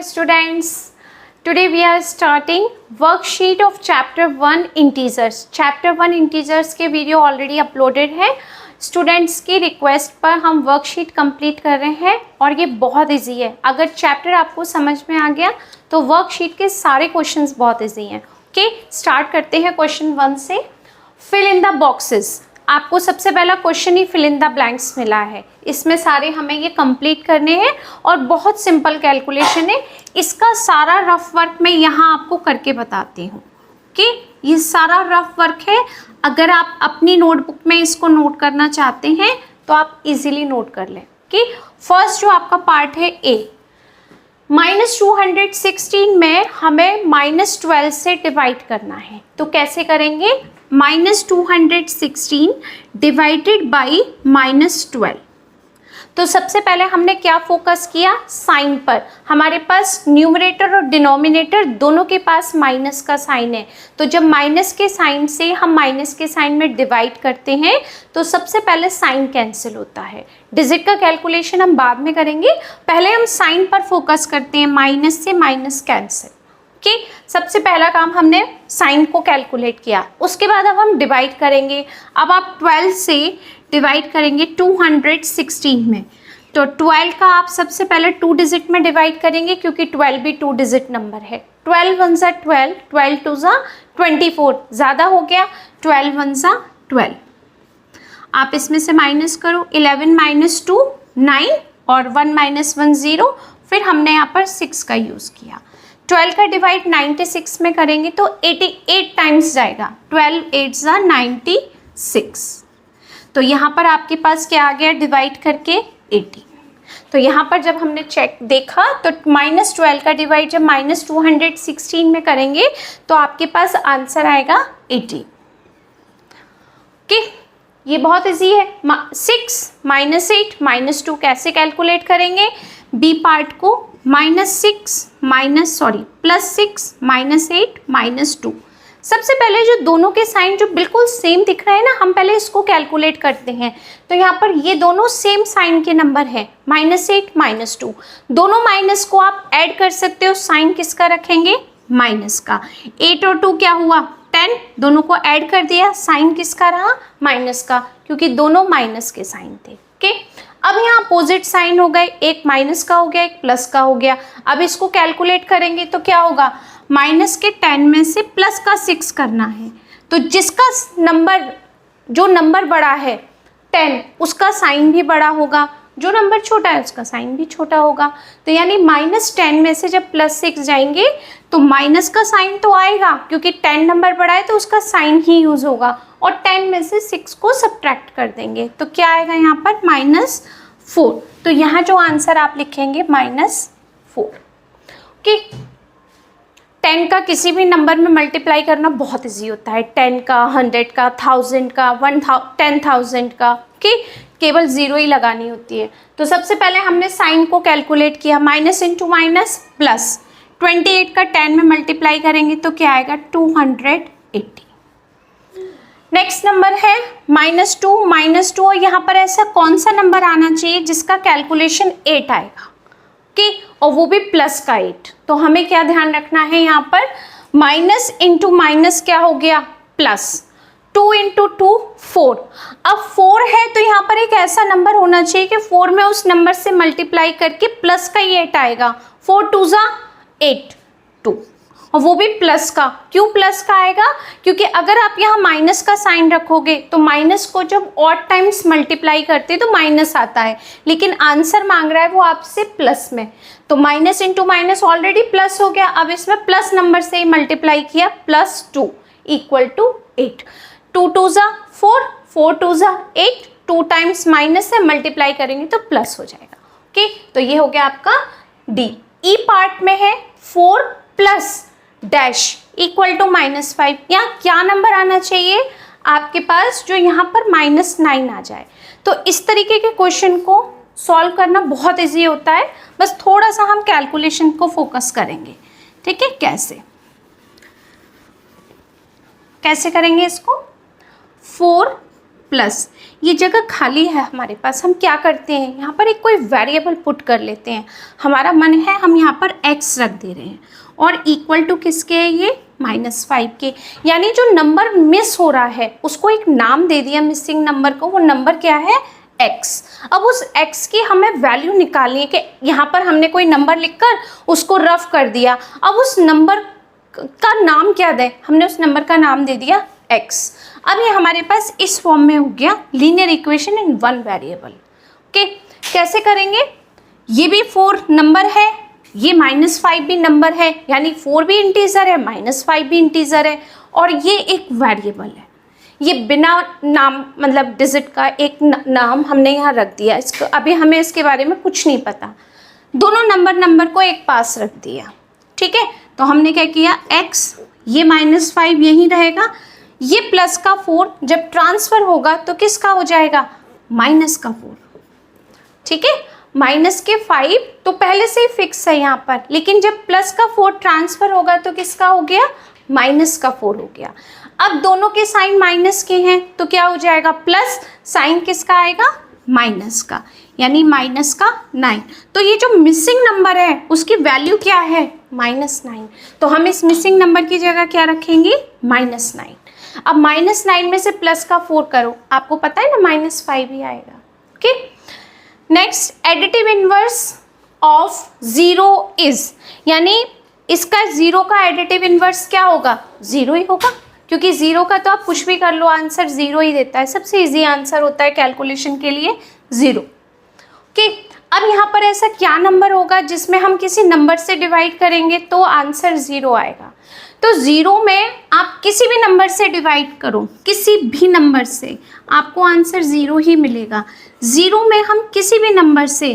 Students, today we are starting worksheet of chapter 1 integers. chapter 1 integers के video already uploaded है. Students की request पर हम worksheet complete कर रहे हैं और ये बहुत इजी है. अगर चैप्टर आपको समझ में आ गया तो वर्कशीट के सारे क्वेश्चंस बहुत इजी हैं. ओके, स्टार्ट करते हैं क्वेश्चन 1 से. Fill in the boxes. आपको सबसे पहला क्वेश्चन ही फिल इन द ब्लैंक्स मिला है. इसमें सारे हमें ये कंप्लीट करने हैं और बहुत सिंपल कैलकुलेशन है. इसका सारा रफ वर्क मैं यहाँ आपको करके बताती हूँ कि ये सारा रफ वर्क है. अगर आप अपनी नोटबुक में इसको नोट करना चाहते हैं तो आप इजीली नोट कर लें. कि फर्स्ट जो आपका पार्ट है ए, -216 में हमें -12 से डिवाइड करना है. तो कैसे करेंगे? -216 डिवाइडेड बाई -12. तो सबसे पहले हमने क्या फोकस किया? साइन पर. हमारे पास न्यूमरेटर और डिनोमिनेटर दोनों के पास माइनस का साइन है. तो जब माइनस के साइन से हम माइनस के साइन में डिवाइड करते हैं तो सबसे पहले साइन कैंसिल होता है. डिजिट का कैलकुलेशन हम बाद में करेंगे, पहले हम साइन पर फोकस करते हैं. माइनस से माइनस कैंसिल. कि सबसे पहला काम हमने साइन को कैलकुलेट किया. उसके बाद अब हम डिवाइड करेंगे. अब आप 12 से डिवाइड करेंगे 216 में. तो 12 का आप सबसे पहले 2 डिजिट में डिवाइड करेंगे क्योंकि 12 भी 2 डिजिट नंबर है. 12 1 ज़ा 12, 12 2 ज़ा 24. ज़्यादा हो गया. 12 1 ज़ा 12. आप इसमें से माइनस करो. 11 - 2 9 और 1 - 1 0. फिर हमने यहाँ पर 6 का यूज़ किया. 12 का डिवाइड 96 में करेंगे तो 88 टाइम्स जाएगा. 12 8 ज़ा 96. तो यहाँ पर आपके पास क्या आ गया डिवाइड करके? 80. तो यहाँ पर जब हमने चेक देखा तो -12 का डिवाइड जब -216 में करेंगे तो आपके पास आंसर आएगा 80. ओके, ये बहुत इजी है. 6 -8 -2 कैसे कैलकुलेट करेंगे? बी पार्ट को -6 +6 -8 -2. सबसे पहले जो दोनों के साइन जो बिल्कुल सेम दिख रहे हैं ना, हम पहले इसको कैलकुलेट करते हैं. तो यहाँ पर ये दोनों सेम साइन के नंबर हैं. -8 -2. दोनों माइनस को आप ऐड कर सकते हो. साइन किसका रखेंगे? माइनस का. 8 और 2 क्या हुआ? 10. दोनों को ऐड कर दिया. साइन किसका रहा? माइनस का, क्योंकि दोनों माइनस के साइन थे. ओके, अब यहाँ अपोजिट साइन हो गए. एक माइनस का हो गया, एक प्लस का हो गया. अब इसको कैलकुलेट करेंगे तो क्या होगा? माइनस के 10 में से प्लस का 6 करना है. तो जिसका नंबर जो नंबर बड़ा है 10, उसका साइन भी बड़ा होगा. जो नंबर छोटा है उसका साइन भी छोटा होगा. तो यानी -10 में से जब +6 जाएंगे तो माइनस का साइन तो आएगा क्योंकि 10 नंबर बड़ा है तो उसका साइन ही यूज़ होगा. और 10 में से 6 को सब्ट्रैक्ट कर देंगे तो क्या आएगा यहाँ पर? -4. तो यहाँ जो आंसर आप लिखेंगे -4. ओके, 10 का किसी भी नंबर में मल्टीप्लाई करना बहुत इजी होता है. 10 का, 100 का, 1000 का, 10,000 का. ओके, केवल 0 ही लगानी होती है. तो सबसे पहले हमने साइन को कैलकुलेट किया. Minus into minus plus. 28 का 10 में मल्टीप्लाई करेंगे तो क्या आएगा? 280. नेक्स्ट नंबर है -2 और यहाँ पर ऐसा कौन सा नंबर आना चाहिए जिसका कैलकुलेशन 8 आएगा? ओके, और वो भी प्लस का 8. तो हमें क्या ध्यान रखना है यहाँ पर? माइनस इंटू माइनस क्या हो गया? प्लस. 2 × 2 4. अब 4 है तो यहाँ पर एक ऐसा नंबर होना चाहिए कि 4 में उस नंबर से मल्टीप्लाई करके प्लस का ही 8 आएगा. 4 2 ज़ा 8 2. और वो भी प्लस का. क्यों प्लस का आएगा? क्योंकि अगर आप यहाँ माइनस का साइन रखोगे तो माइनस को जब ऑड टाइम्स मल्टीप्लाई करते तो माइनस आता है, लेकिन आंसर मांग रहा है वो आपसे प्लस में. तो minus into minus already plus हो गया. अब इसमें प्लस नंबर से ही मल्टीप्लाई किया. +2 = 8. 2 2 ज़ा 4, 4 2 ज़ा 8. 2 टाइम्स माइनस से मल्टीप्लाई करेंगे तो प्लस हो जाएगा. ओके, तो ये हो गया आपका डी. ई पार्ट में है 4 + डैश = -5. यहाँ क्या नंबर आना चाहिए आपके पास जो यहाँ पर -9 आ जाए? तो इस तरीके के क्वेश्चन को सॉल्व करना बहुत इजी होता है. बस थोड़ा सा हम कैलकुलेशन को फोकस करेंगे. ठीक है, कैसे करेंगे इसको? 4 प्लस, ये जगह खाली है हमारे पास, हम क्या करते हैं यहाँ पर एक कोई वेरिएबल पुट कर लेते हैं। हमारा मन है हम यहाँ पर x रख दे रहे हैं और इक्वल टू किसके है ये -5 के, यानी जो नंबर मिस हो रहा है उसको एक नाम दे दिया मिसिंग नंबर को, वो नंबर क्या है x। अब उस x की हमें वैल्यू निकालनी है कि यहाँ पर हमने कोई नंबर लिखकर उसको रफ कर दिया, अब उस नंबर का नाम क्या दें, हमने उस नंबर का नाम दे दिया x। अब ये हमारे पास इस फॉर्म में हो गया linear equation in one variable. Okay, कैसे करेंगे, ये भी 4 नंबर है, ये -5 भी नंबर है, यानी 4 भी इंटीजर है, -5 भी इंटीजर है, और ये एक वेरिएबल है। ये बिना नाम मतलब डिजिट का एक नाम हमने यहाँ रख दिया, इसको अभी हमें इसके बारे में कुछ नहीं पता, दोनों नंबर को एक पास रख दिया। ठीक है, तो हमने क्या किया x, ये -5 यहीं रहेगा, ये प्लस का 4 जब ट्रांसफ़र होगा तो किसका हो जाएगा माइनस का 4। ठीक है, माइनस के 5 तो पहले से ही फिक्स है यहाँ पर, लेकिन जब प्लस का 4 ट्रांसफ़र होगा तो किसका हो गया माइनस का 4 हो गया। अब दोनों के साइन माइनस के हैं तो क्या हो जाएगा प्लस, साइन किसका आएगा माइनस का, यानी माइनस का 9। तो ये जो मिसिंग नंबर है उसकी वैल्यू क्या है -9, तो हम इस मिसिंग नंबर की जगह क्या रखेंगे -9। अब -9 में से प्लस का 4 करो, आपको पता है ना -5 ही आएगा। Okay, next additive inverse of 0 is, यानी इसका 0 का एडिटिव इनवर्स क्या होगा 0 ही होगा, क्योंकि 0 का तो आप कुछ भी कर लो आंसर 0 ही देता है, सबसे इजी आंसर होता है कैलकुलेशन के लिए 0। ओके, अब यहाँ पर ऐसा क्या नंबर होगा जिसमें हम किसी नंबर से डिवाइड करेंगे तो आंसर 0 आएगा। तो 0 में आप किसी भी नंबर से डिवाइड करो, किसी भी नंबर से आपको आंसर 0 ही मिलेगा। 0 में हम किसी भी नंबर से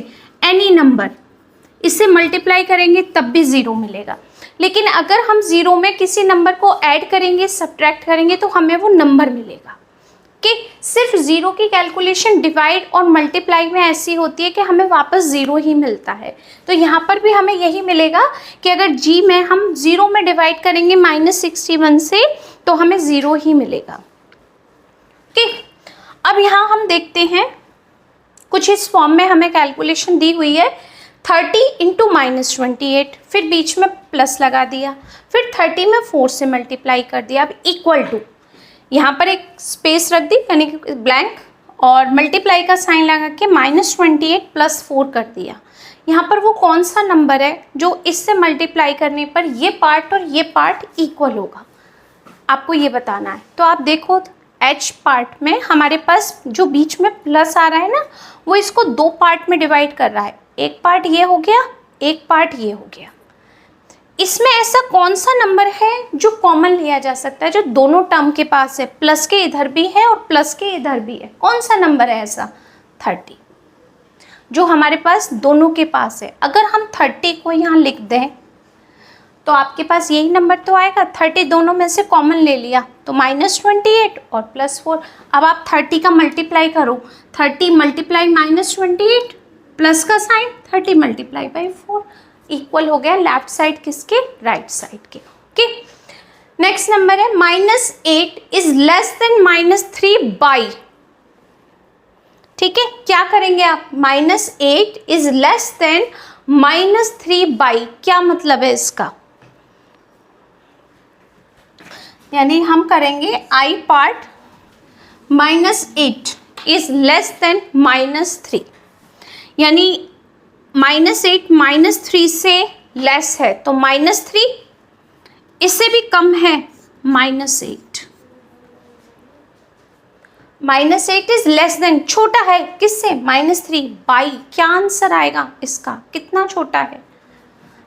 एनी नंबर इससे मल्टीप्लाई करेंगे तब भी 0 मिलेगा, लेकिन अगर हम 0 में किसी नंबर को ऐड करेंगे सब्ट्रैक्ट करेंगे तो हमें वो नंबर मिलेगा। कि सिर्फ 0 की कैलकुलेशन डिवाइड और मल्टीप्लाई में ऐसी होती है कि हमें वापस 0 ही मिलता है। तो यहाँ पर भी हमें यही मिलेगा कि अगर g में हम 0 में डिवाइड करेंगे -61 से तो हमें 0 ही मिलेगा। ठीक, अब यहाँ हम देखते हैं कुछ इस फॉर्म में हमें कैलकुलेशन दी हुई है 30 × -28, फिर बीच में प्लस लगा दिया, फिर 30 में 4 से मल्टीप्लाई कर दिया, अब इक्वल टू यहाँ पर एक स्पेस रख दी यानी कि ब्लैंक, और मल्टीप्लाई का साइन लगा के -28 + 4 कर दिया। यहाँ पर वो कौन सा नंबर है जो इससे मल्टीप्लाई करने पर ये पार्ट और ये पार्ट इक्वल होगा, आपको ये बताना है। तो आप देखो h पार्ट में हमारे पास जो बीच में प्लस आ रहा है ना, वो इसको 2 पार्ट में डिवाइड कर रहा है, एक पार्ट ये हो गया, एक पार्ट ये हो गया। इसमें ऐसा कौन सा नंबर है जो कॉमन लिया जा सकता है, जो दोनों टर्म के पास है, प्लस के इधर भी है और प्लस के इधर भी है, कौन सा नंबर है ऐसा 30 जो हमारे पास दोनों के पास है। अगर हम 30 को यहाँ लिख दें तो आपके पास यही नंबर तो आएगा, 30 दोनों में से कॉमन ले लिया तो -28 और +4। अब आप 30 का मल्टीप्लाई करो, 30 × -28 प्लस का साइन 30 × 4 इक्वल हो गया लेफ्ट साइड किसके राइट साइड के। ओके, नेक्स्ट नंबर है -8 इज लेस देन -3 बाई। ठीक है, क्या करेंगे आप, -8 इज लेस देन -3 बाई, क्या मतलब है इसका, यानी हम करेंगे आई पार्ट -8 इज लेस देन -3, यानी -8 -3 से लेस है तो -3, इससे भी कम है -8। -8 इज लेस देन, छोटा है किससे -3 बाई, क्या आंसर आएगा इसका, कितना छोटा है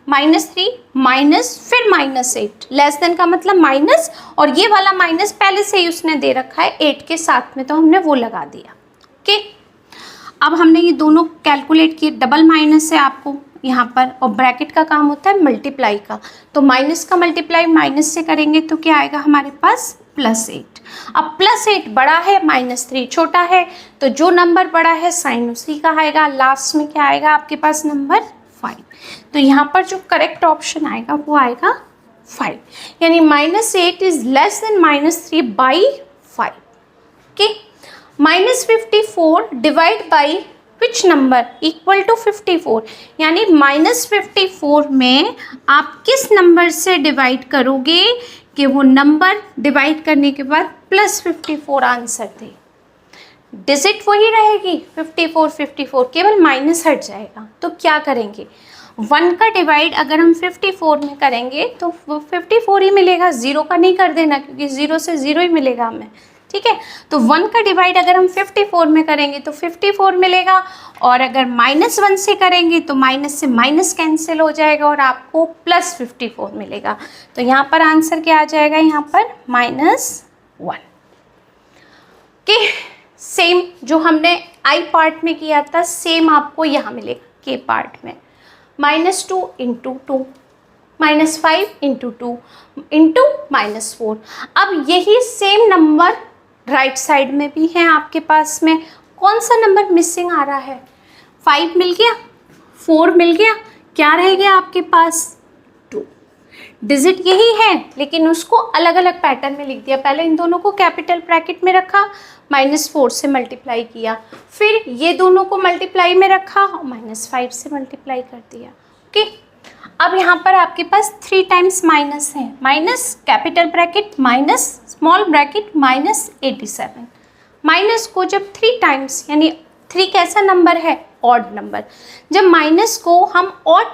-3 माइनस फिर -8, लेस देन का मतलब माइनस, और ये वाला माइनस पहले से ही उसने दे रखा है 8 के साथ में तो हमने वो लगा दिया। ओके, अब हमने ये दोनों कैलकुलेट किए, डबल माइनस है आपको यहाँ पर, और ब्रैकेट का काम होता है मल्टीप्लाई का, तो माइनस का मल्टीप्लाई माइनस से करेंगे तो क्या आएगा हमारे पास +8। अब +8 बड़ा है, -3 छोटा है, तो जो नंबर बड़ा है साइन उसी का आएगा, लास्ट में क्या आएगा आपके पास नंबर 5। तो यहाँ पर जो करेक्ट ऑप्शन आएगा वो आएगा 5, यानी -8 is less than -3 by 5। Okay, -54 divide by which number equal to 54, यानी -54 में आप किस नंबर से डिवाइड करोगे कि वो नंबर डिवाइड करने के बाद +54 आंसर दे। डिजिट वही रहेगी 54 54, केवल माइनस हट जाएगा। तो क्या करेंगे, 1 का डिवाइड अगर हम 54 में करेंगे तो 54 ही मिलेगा, 0 का नहीं कर देना क्योंकि 0 से 0 ही मिलेगा हमें, ठीक है। तो 1 का डिवाइड अगर हम 54 में करेंगे तो 54 मिलेगा, और अगर -1 से करेंगे तो माइनस से माइनस कैंसिल हो जाएगा और आपको +54 मिलेगा। तो यहाँ पर आंसर क्या आ जाएगा, यहाँ पर -1। ओके, सेम जो हमने आई पार्ट में किया था सेम आपको यहाँ मिलेगा के पार्ट में। -2 × 2, -5 × 2 इंटू -4। अब यही सेम नंबर राइट साइड में भी है आपके पास में। कौन सा नंबर मिसिंग आ रहा है, 5 मिल गया, 4 मिल गया, क्या रह गया आपके पास, 2। डिजिट यही है लेकिन उसको अलग अलग पैटर्न में लिख दिया। पहले इन दोनों को कैपिटल ब्रैकेट में रखा, -4 से मल्टीप्लाई किया, फिर ये दोनों को मल्टीप्लाई में रखा और -5 से मल्टीप्लाई कर दिया। ओके, अब यहाँ पर आपके पास 3 टाइम्स माइनस है, minus capital bracket minus small bracket -87। Minus को जब 3 टाइम्स, यानी 3 कैसा नंबर है, ऑड नंबर, जब माइनस को हम ऑड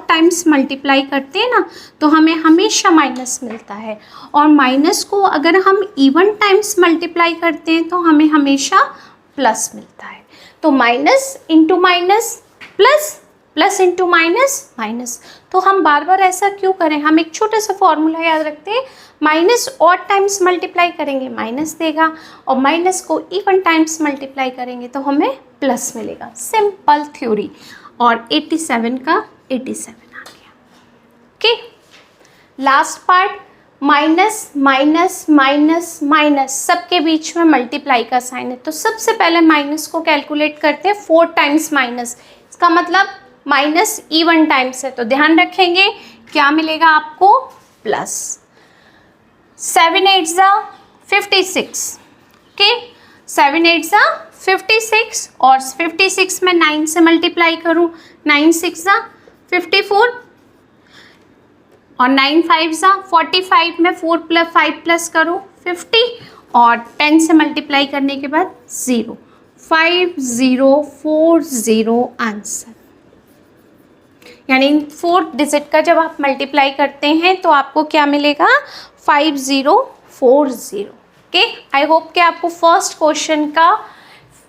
टाइम्स मल्टीप्लाई करते हैं ना तो हमें हमेशा माइनस मिलता है, और माइनस को अगर हम इवन टाइम्स मल्टीप्लाई करते हैं तो हमें हमेशा प्लस मिलता है। तो minus into minus plus, plus into minus minus. तो हम बार बार ऐसा क्यों करें, हम एक छोटा सा फॉर्मूला याद रखते हैं, माइनस ऑड टाइम्स मल्टीप्लाई करेंगे माइनस देगा, और माइनस को इवन टाइम्स मल्टीप्लाई करेंगे तो हमें प्लस मिलेगा। सिंपल थ्योरी, और 87 का 87 आ गया। Okay, last part, minus minus minus minus, सबके बीच में मल्टीप्लाई का साइन है। तो सबसे पहले माइनस को कैलकुलेट करते हैं, 4 टाइम्स माइनस, इसका मतलब माइनस इवन टाइम्स है, तो ध्यान रखेंगे क्या मिलेगा आपको, प्लस। 7 8 ज़ा 56, ओके, 7 8 ज़ा 56, और 56 में 9 से मल्टीप्लाई करूँ, 9 6 ज़ा 54, और 9 5 ज़ा 45 में 4 + 5 प्लस करूँ 50, और 10 से मल्टीप्लाई करने के बाद 0, 5040 आंसर। यानी 4 डिजिट का जब आप मल्टीप्लाई करते हैं तो आपको क्या मिलेगा, 5040। ओके, आई होप कि आपको फर्स्ट क्वेश्चन का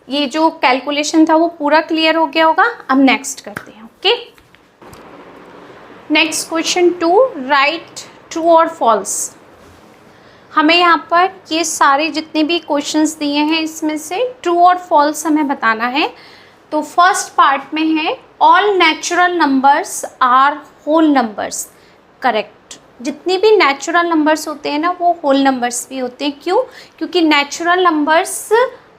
ये जो कैलकुलेशन था वो पूरा क्लियर हो गया होगा। अब नेक्स्ट करते हैं। Okay, next question 2, right true और फॉल्स। हमें यहाँ पर ये सारे जितने भी क्वेश्चंस दिए हैं इसमें से ट्रू और फॉल्स हमें बताना है। तो फर्स्ट पार्ट में है, all natural numbers are whole numbers. Correct, जितनी भी नेचुरल नंबर्स होते हैं ना वो होल नंबर्स भी होते हैं। क्यों? क्योंकि नेचुरल नंबर्स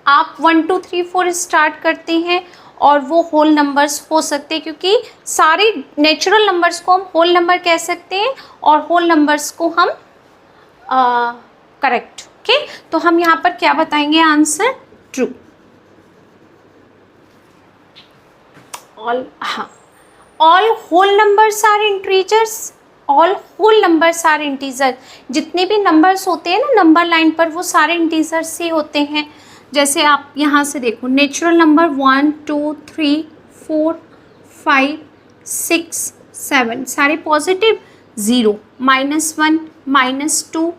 आप 1 2 3 4 स्टार्ट करते हैं और वो होल नंबर्स हो सकते हैं, क्योंकि सारे नेचुरल नंबर्स को हम होल नंबर कह सकते हैं और होल नंबर्स को हम करेक्ट। ओके, तो हम यहाँ पर क्या बताएंगे, answer true. All whole numbers are integers, all whole numbers are integer. जितने भी नंबर्स होते हैं ना नंबर लाइन पर वो सारे इंटीजर्स ही होते हैं। जैसे आप यहाँ से देखो, नेचुरल नंबर 1 2 3 4 5 6 7 सारे पॉजिटिव, 0 -1 -2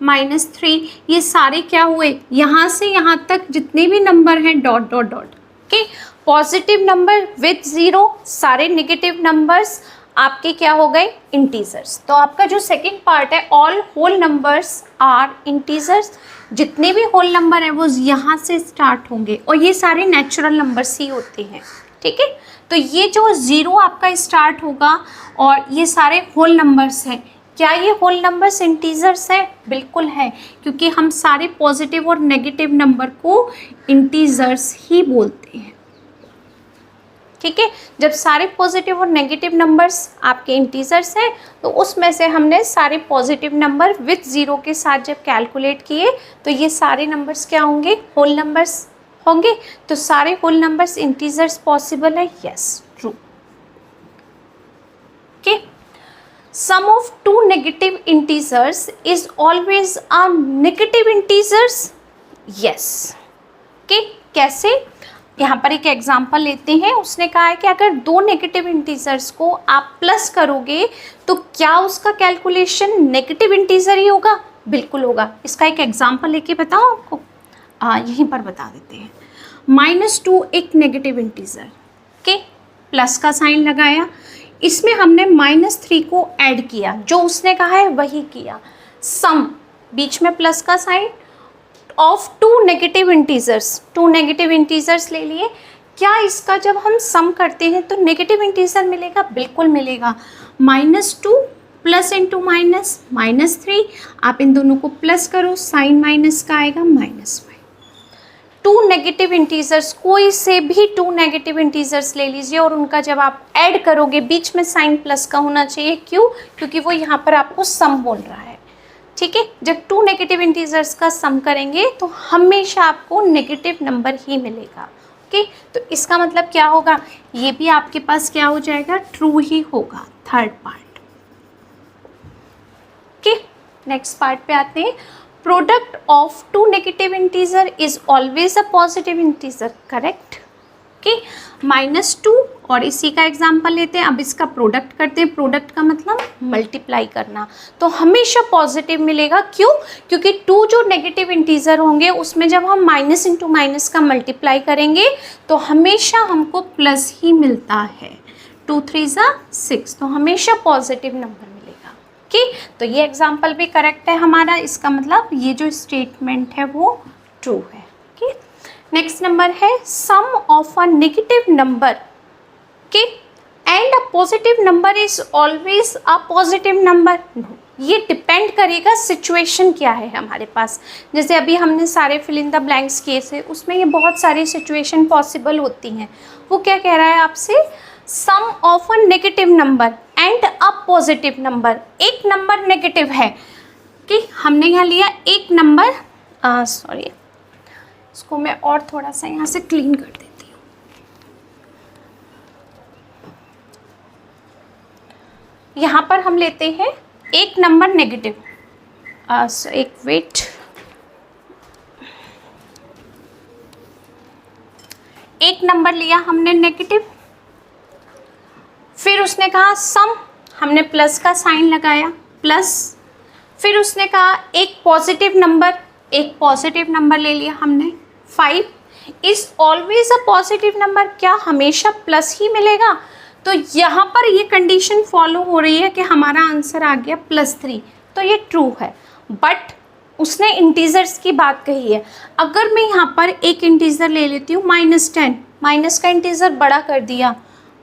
-3 ये सारे क्या हुए, यहाँ से यहाँ तक जितने भी नंबर हैं dot dot dot. Okay, positive number with 0, सारे नेगेटिव नंबर्स आपके क्या हो गए, इंटीजर्स। तो आपका जो सेकंड पार्ट है, all whole numbers are integers, जितने भी होल नंबर हैं वो यहाँ से स्टार्ट होंगे और ये सारे नेचुरल नंबर्स ही होते हैं। ठीक है, तो ये जो 0 आपका स्टार्ट होगा और ये सारे होल नंबर्स हैं। क्या ये होल नंबर्स इंटीजर्स हैं? बिल्कुल है, क्योंकि हम सारे पॉजिटिव और नेगेटिव नंबर को इंटीजर्स ही बोलते हैं। ठीक है, जब सारे पॉजिटिव और नेगेटिव नंबर्स आपके इंटीजर्स हैं तो उसमें से हमने सारे पॉजिटिव नंबर विथ ज़ीरो के साथ जब कैलकुलेट किए तो ये सारे नंबर्स क्या होंगे, होल नंबर्स होंगे। तो सारे होल नंबर्स इंटीजर्स पॉसिबल है, yes true. Okay, sum of two negative integers is always a negative integers, yes. Okay, कैसे, यहाँ पर एक एग्जांपल लेते हैं। उसने कहा है कि अगर दो नेगेटिव इंटीजर्स को आप प्लस करोगे तो क्या उसका कैलकुलेशन नेगेटिव इंटीजर ही होगा, बिल्कुल होगा। इसका एक एग्जांपल लेके बताओ आपको, यहीं पर बता देते हैं। -2 एक नेगेटिव इंटीजर, ओके, प्लस का साइन लगाया, इसमें हमने -3 को ऐड किया, जो उसने कहा है वही किया। सम, बीच में प्लस का sign, of two negative integers, two negative integers ले लिए। क्या इसका जब हम सम करते हैं तो नेगेटिव इंटीजर मिलेगा, बिल्कुल मिलेगा। -2 प्लस इंटू माइनस -3, आप इन दोनों को प्लस करो, साइन माइनस का आएगा -5। टू नेगेटिव इंटीजर्स, कोई से भी टू नेगेटिव इंटीजर्स ले लीजिए और उनका जब आप ऐड करोगे बीच में साइन प्लस का होना चाहिए, क्यों, क्योंकि वो यहाँ पर आपको सम बोल रहा है, ठीक है। जब टू नेगेटिव इंटीजर्स का सम करेंगे तो हमेशा आपको नेगेटिव नंबर ही मिलेगा, ओके। तो इसका मतलब क्या होगा, ये भी आपके पास क्या हो जाएगा, ट्रू ही होगा, third part. Okay, next part पे आते हैं। Product of two negative integer is always a positive integer, correct. Okay, -2 और इसी का एग्जाम्पल लेते हैं। अब इसका प्रोडक्ट करते हैं। प्रोडक्ट का मतलब मल्टीप्लाई करना, तो हमेशा पॉजिटिव मिलेगा, क्यों, क्योंकि टू जो नेगेटिव इंटीजर होंगे उसमें जब हम माइनस इंटू माइनस का मल्टीप्लाई करेंगे तो हमेशा हमको प्लस ही मिलता है। 2 3 6, तो हमेशा पॉजिटिव नंबर मिलेगा, ओके। तो ये एग्जाम्पल भी करेक्ट है हमारा, इसका मतलब ये जो स्टेटमेंट है वो ट्रू है, ओके। नेक्स्ट नंबर है sum of a negative number, okay, and a positive number is always a positive number. ये डिपेंड करेगा सिचुएशन क्या है हमारे पास। जैसे अभी हमने सारे फिल इन द ब्लैंक्स किए थे, उसमें ये बहुत सारी सिचुएशन पॉसिबल होती हैं। वो क्या कह रहा है आपसे, sum of a negative number and a positive number. एक नंबर नेगेटिव है कि हमने यहाँ लिया एक नंबर, सॉरी इसको मैं और थोड़ा सा यहाँ से क्लीन कर देती हूँ। यहाँ पर हम लेते हैं एक नंबर नेगेटिव, एक वेट, एक नंबर लिया हमने नेगेटिव, फिर उसने कहा सम, हमने प्लस का साइन लगाया, प्लस, फिर उसने कहा एक पॉजिटिव नंबर, एक पॉजिटिव नंबर ले लिया हमने 5 is always a positive number, क्या हमेशा प्लस ही मिलेगा। तो यहाँ पर ये कंडीशन फॉलो हो रही है कि हमारा आंसर आ गया +3, तो ये ट्रू है। बट उसने इंटीजर्स की बात कही है। अगर मैं यहाँ पर एक इंटीजर ले लेती हूँ -10, माइनस का इंटीजर बड़ा कर दिया,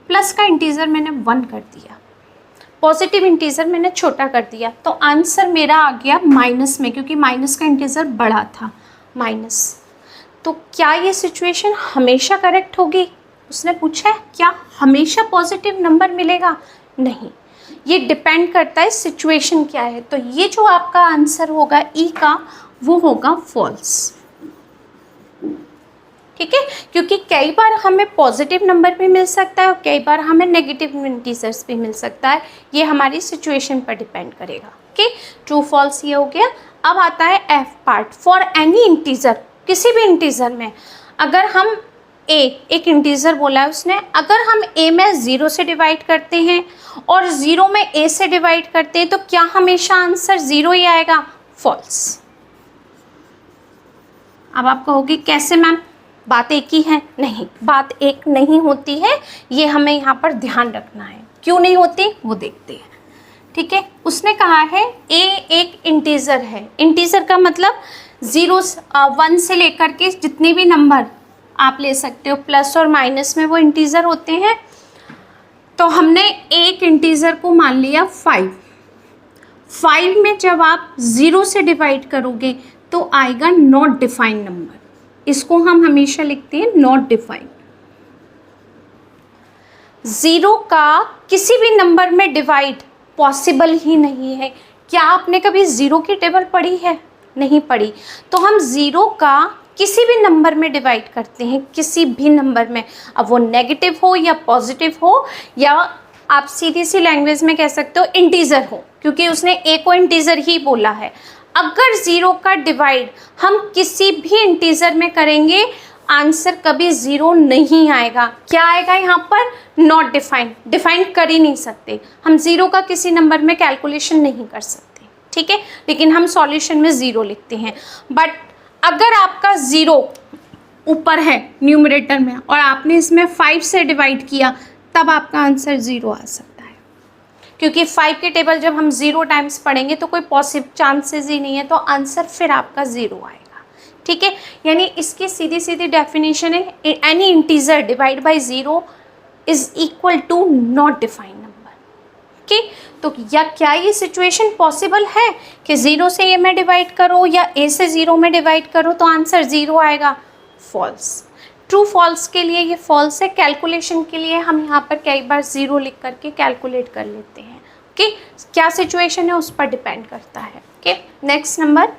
प्लस का इंटीजर मैंने 1 कर दिया, पॉजिटिव इंटीजर मैंने छोटा कर दिया, तो आंसर मेरा आ गया माइनस में, क्योंकि माइनस का इंटीजर बड़ा था, माइनस। तो क्या ये सिचुएशन हमेशा करेक्ट होगी, उसने पूछा है, क्या हमेशा पॉजिटिव नंबर मिलेगा, नहीं, ये डिपेंड करता है सिचुएशन क्या है। तो ये जो आपका आंसर होगा ई का, वो होगा फॉल्स, ठीक है, क्योंकि कई बार हमें पॉजिटिव नंबर भी मिल सकता है और कई बार हमें नेगेटिव इंटीजर्स भी मिल सकता है, ये हमारी सिचुएशन पर डिपेंड करेगा, ओके। ट्रू फॉल्स ये हो गया। अब आता है F part. For any integer, किसी भी इंटीजर में, अगर हम एक इंटीजर बोला है उसने, अगर हम ए में 0 से डिवाइड करते हैं और 0 में ए से डिवाइड करते हैं तो क्या हमेशा आंसर 0 ही आएगा, फॉल्स। अब आप कहोगे कैसे मैम, बात एक ही है, नहीं, बात एक नहीं होती है, ये हमें यहाँ पर ध्यान रखना है। क्यों नहीं होती वो देखते हैं, ठीक है। उसने कहा है ए एक इंटीजर है, इंटीजर का मतलब 1 से लेकर के जितने भी नंबर आप ले सकते हो, प्लस और माइनस में वो इंटीजर होते हैं। तो हमने एक इंटीजर को मान लिया 5 में जब आप 0 से डिवाइड करोगे तो आएगा नॉट डिफाइंड नंबर, इसको हम हमेशा लिखते हैं नॉट डिफाइंड, ज़ीरो का किसी भी नंबर में डिवाइड पॉसिबल ही नहीं है। क्या आपने कभी ज़ीरो की टेबल पढ़ी है? नहीं पढ़ी। तो हम ज़ीरो का किसी भी नंबर में डिवाइड करते हैं, किसी भी नंबर में, अब वो नेगेटिव हो या पॉजिटिव हो, या आप सीधी सी लैंग्वेज में कह सकते हो इंटीजर हो, क्योंकि उसने ए को इंटीजर ही बोला है। अगर ज़ीरो का डिवाइड हम किसी भी इंटीजर में करेंगे, आंसर कभी ज़ीरो नहीं आएगा। क्या आएगा यहाँ पर? नॉट डिफाइंड, डिफाइन कर ही नहीं सकते। हम ज़ीरो का किसी नंबर में कैलकुलेशन नहीं कर सकते, ठीक है, लेकिन हम सॉल्यूशन में ज़ीरो लिखते हैं। बट अगर आपका ज़ीरो ऊपर है न्यूमरेटर में और आपने इसमें 5 से डिवाइड किया, तब आपका आंसर ज़ीरो आ सकता है, क्योंकि 5 की टेबल जब हम 0 टाइम्स पढ़ेंगे तो कोई पॉसिबल चांसेस ही नहीं है, तो आंसर फिर आपका 0 आएगा, ठीक है। यानी इसकी सीधी सीधी डेफिनेशन है, any integer divide by 0 is equal to not defined number, okay. तो क्या ये सिचुएशन पॉसिबल है कि 0 से ए में डिवाइड करो या ए से 0 में डिवाइड करो तो आंसर 0 आएगा? फॉल्स। ट्रू फॉल्स के लिए ये फॉल्स है, कैलकुलेशन के लिए हम यहाँ पर कई बार 0 लिख करके कैलकुलेट कर लेते हैं, ओके। क्या सिचुएशन है उस पर डिपेंड करता है, okay. Next number,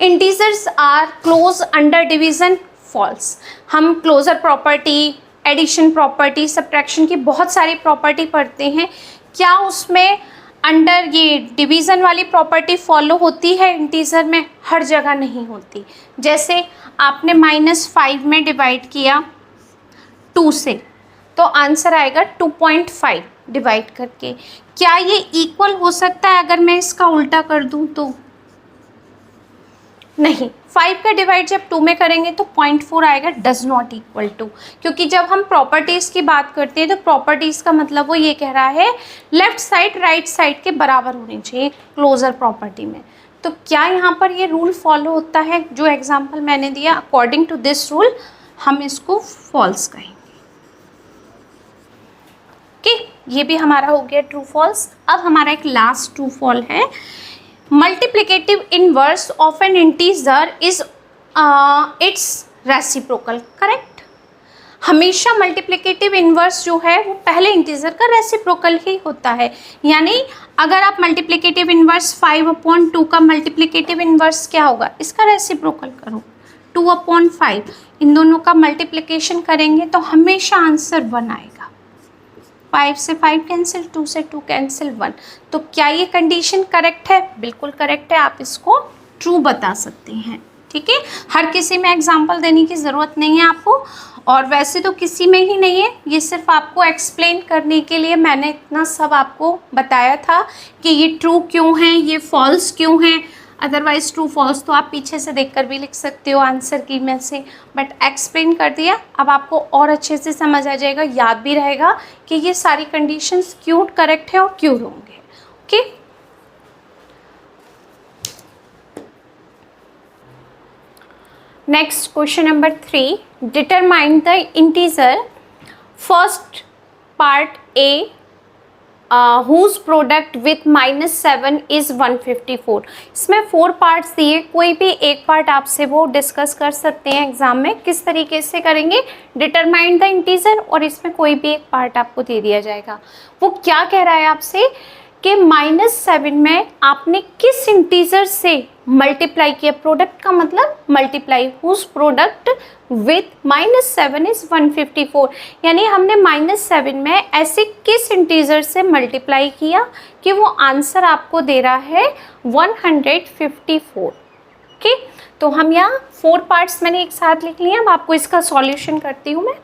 integers are close under division, false. हम closure property, addition property, subtraction की बहुत सारी प्रॉपर्टी पढ़ते हैं। क्या उसमें अंडर ये डिवीज़न वाली प्रॉपर्टी फॉलो होती है इंटीजर में? हर जगह नहीं होती। जैसे आपने -5 में डिवाइड किया 2 से, तो आंसर आएगा 2.5 डिवाइड करके। क्या ये इक्वल हो सकता है अगर मैं इसका उल्टा कर दूं तो? नहीं। 5 का डिवाइड जब 2 में करेंगे तो 0.4 आएगा, डज नॉट इक्वल टू, क्योंकि जब हम प्रॉपर्टीज़ की बात करते हैं तो प्रॉपर्टीज़ का मतलब वो ये कह रहा है लेफ्ट साइड राइट साइड के बराबर होनी चाहिए क्लोजर प्रॉपर्टी में। तो क्या यहाँ पर ये रूल फॉलो होता है? जो एग्जाम्पल मैंने दिया, अकॉर्डिंग टू दिस रूल हम इसको फॉल्स कहेंगे, ओके। ये भी हमारा हो गया ट्रू फॉल्स। अब हमारा एक लास्ट ट्रू फॉल है, multiplicative inverse of an integer is its reciprocal, correct. हमेशा मल्टीप्लिकेटिव इन्वर्स जो है वो पहले इंटीजर का रेसिप्रोकल ही होता है। यानी अगर आप मल्टीप्लिकेटिव इन्वर्स 5/2 का मल्टीप्लिकेटिव इन्वर्स क्या होगा? इसका रेसिप्रोकल करो, 2/5, इन दोनों का मल्टीप्लिकेशन करेंगे तो हमेशा आंसर 1 आएगा। 5 से 5 कैंसिल, 2 से 2 कैंसिल, 1। तो क्या ये कंडीशन करेक्ट है? बिल्कुल करेक्ट है, आप इसको ट्रू बता सकते हैं, ठीक है। हर किसी में एग्जांपल देने की ज़रूरत नहीं है आपको, और वैसे तो किसी में ही नहीं है, ये सिर्फ आपको एक्सप्लेन करने के लिए मैंने इतना सब आपको बताया था कि ये ट्रू क्यों है, ये फॉल्स क्यों है। अदरवाइज ट्रू फॉल्स तो आप पीछे से देखकर भी लिख सकते हो आंसर की में से, बट एक्सप्लेन कर दिया। अब आपको और अच्छे से समझ आ जाएगा, याद भी रहेगा कि ये सारी कंडीशंस क्यों करेक्ट है और क्यों रॉन्ग है, okay. Next question number 3, determine the integer first part A whose product with -7 is 154। इसमें 4 पार्ट्स दिए, कोई भी एक पार्ट आपसे वो डिस्कस कर सकते हैं एग्जाम में। किस तरीके से करेंगे? डिटरमाइन द इंटीजर, और इसमें कोई भी एक पार्ट आपको दे दिया जाएगा। वो क्या कह रहा है आपसे कि -7 में आपने किस इंटीजर से मल्टीप्लाई किया? प्रोडक्ट का मतलब multiply, whose product with -7 is 154। यानी हमने -7 में ऐसे किस इंटीजर से मल्टीप्लाई किया कि वो आंसर आपको दे रहा है 154, ओके। तो हम यहाँ 4 पार्ट्स मैंने एक साथ लिख लिए। अब आपको इसका सॉल्यूशन करती हूँ मैं।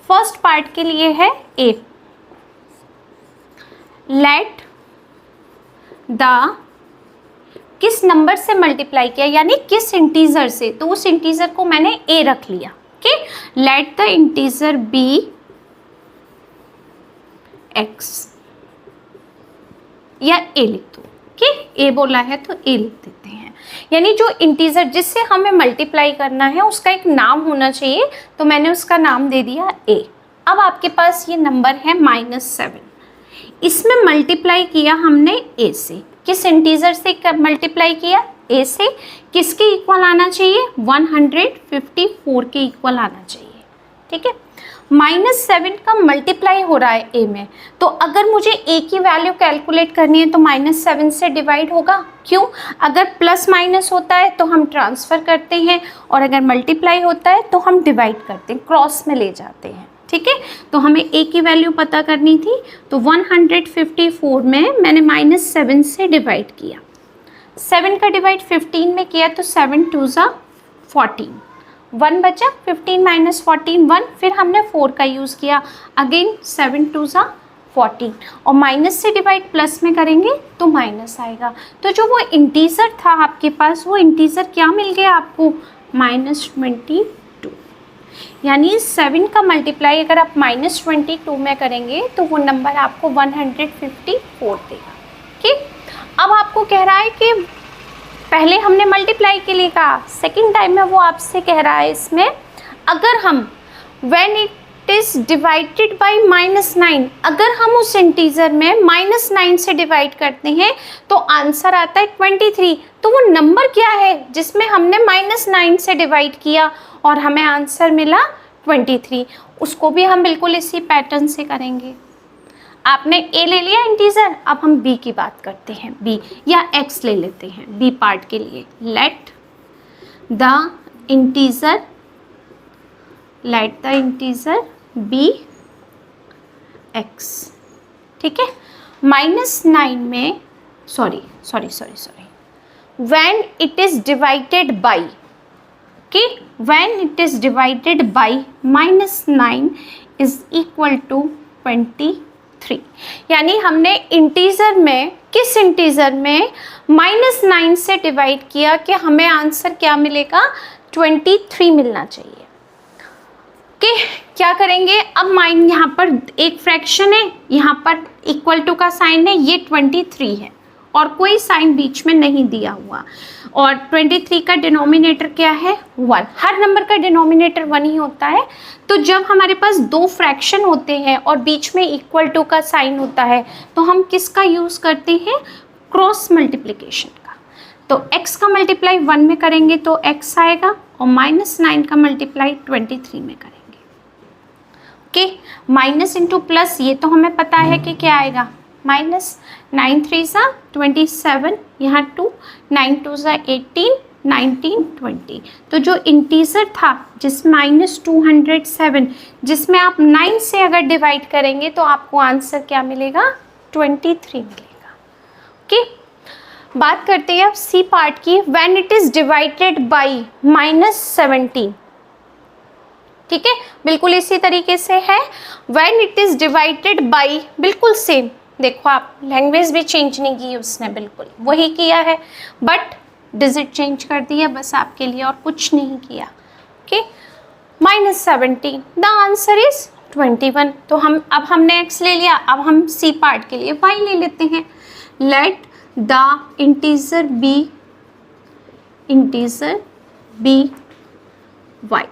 फर्स्ट पार्ट के लिए है ए, लेट द, किस नंबर से मल्टीप्लाई किया यानी किस इंटीजर से, तो उस इंटीजर को मैंने ए रख लिया, okay. Let the integer be X, या ए लिख दो, ओके। ए बोला है तो ए लिख देते हैं। यानी जो इंटीजर जिससे हमें मल्टीप्लाई करना है उसका एक नाम होना चाहिए, तो मैंने उसका नाम दे दिया ए। अब आपके पास ये नंबर है -7, इसमें मल्टीप्लाई किया हमने ए से। किस इंटीजर से मल्टीप्लाई किया? ए से। किसके इक्वल आना चाहिए? 154 के इक्वल आना चाहिए, ठीक है। -7 का मल्टीप्लाई हो रहा है a में, तो अगर मुझे a की वैल्यू कैलकुलेट करनी है तो -7 से डिवाइड होगा। क्यों? अगर प्लस माइनस होता है तो हम ट्रांसफ़र करते हैं, और अगर मल्टीप्लाई होता है तो हम डिवाइड करते हैं, क्रॉस में ले जाते हैं। ठीक है, तो हमें a की वैल्यू पता करनी थी, तो 154 में मैंने -7 से डिवाइड किया। 7 का डिवाइड 15 में किया तो 7 2 ज़ा 14, 1 बचा, 15 - 14 1, फिर हमने 4 का यूज़ किया, अगेन 7 2 ज़ा 14, और माइनस से डिवाइड प्लस में करेंगे तो माइनस आएगा। तो जो वो इंटीजर था आपके पास, वो इंटीजर क्या मिल गया आपको? -22। यानी 7 का मल्टीप्लाई अगर आप -22 में करेंगे तो वो नंबर आपको 154 देगा। ठीक, अब आपको कह रहा है कि पहले हमने मल्टीप्लाई के लिए कहा, सेकंड टाइम में वो आपसे कह रहा है इसमें, अगर हम when it is divided by -9, अगर हम उस इंटीजर में -9 से डिवाइड करते हैं तो आंसर आता है 23। तो वो नंबर क्या है जिसमें हमने -9 से डिवाइड किया और हमें आंसर मिला 23? उसको भी हम बिल्कुल इसी पैटर्न से करेंगे। आपने a ले लिया इंटीजर, अब हम b की बात करते हैं, b या x ले लेते हैं b पार्ट के लिए। Let the integer b x। ठीक है, -9 में sorry when it is divided by, कि when it is divided by -9 is equal to 23। यानी हमने इंटीजर में, किस इंटीजर में -9 से डिवाइड किया कि हमें आंसर क्या मिलेगा? 23 मिलना चाहिए। कि क्या करेंगे अब? माइन यहाँ पर एक फ्रैक्शन है, यहाँ पर इक्वल टू का साइन है, ये 23 है और कोई साइन बीच में नहीं दिया हुआ, और 23 का डिनोमिनेटर क्या है? 1। हर नंबर का डिनोमिनेटर 1 ही होता है। तो जब हमारे पास दो फ्रैक्शन होते हैं और बीच में इक्वल टू का साइन होता है तो हम किसका यूज़ करते हैं? क्रॉस मल्टीप्लिकेशन का। तो x का मल्टीप्लाई 1 में करेंगे तो x आएगा, और -9 का मल्टीप्लाई 23 में करेंगे। ओके, माइनस इंटू प्लस, ये तो हमें पता है कि क्या आएगा? -9 3 सा 27, यहाँ 2, 9 2 सा 18, 19 20। तो जो इंटीजर था जिस -207, जिसमें आप 9 से अगर डिवाइड करेंगे तो आपको आंसर क्या मिलेगा? 23 मिलेगा। ओके, बात करते हैं अब सी पार्ट की। When it is divided by -17। ठीक है, बिल्कुल इसी तरीके से है। When it is divided by, बिल्कुल सेम, देखो आप लैंग्वेज भी चेंज नहीं की उसने, बिल्कुल वही किया है, बट डिजिट चेंज कर दिया बस आपके लिए, और कुछ नहीं किया। Okay, -17, the answer is 21। तो अब हमने x ले लिया, अब हम सी पार्ट के लिए y ले लेते हैं। Let the integer be y।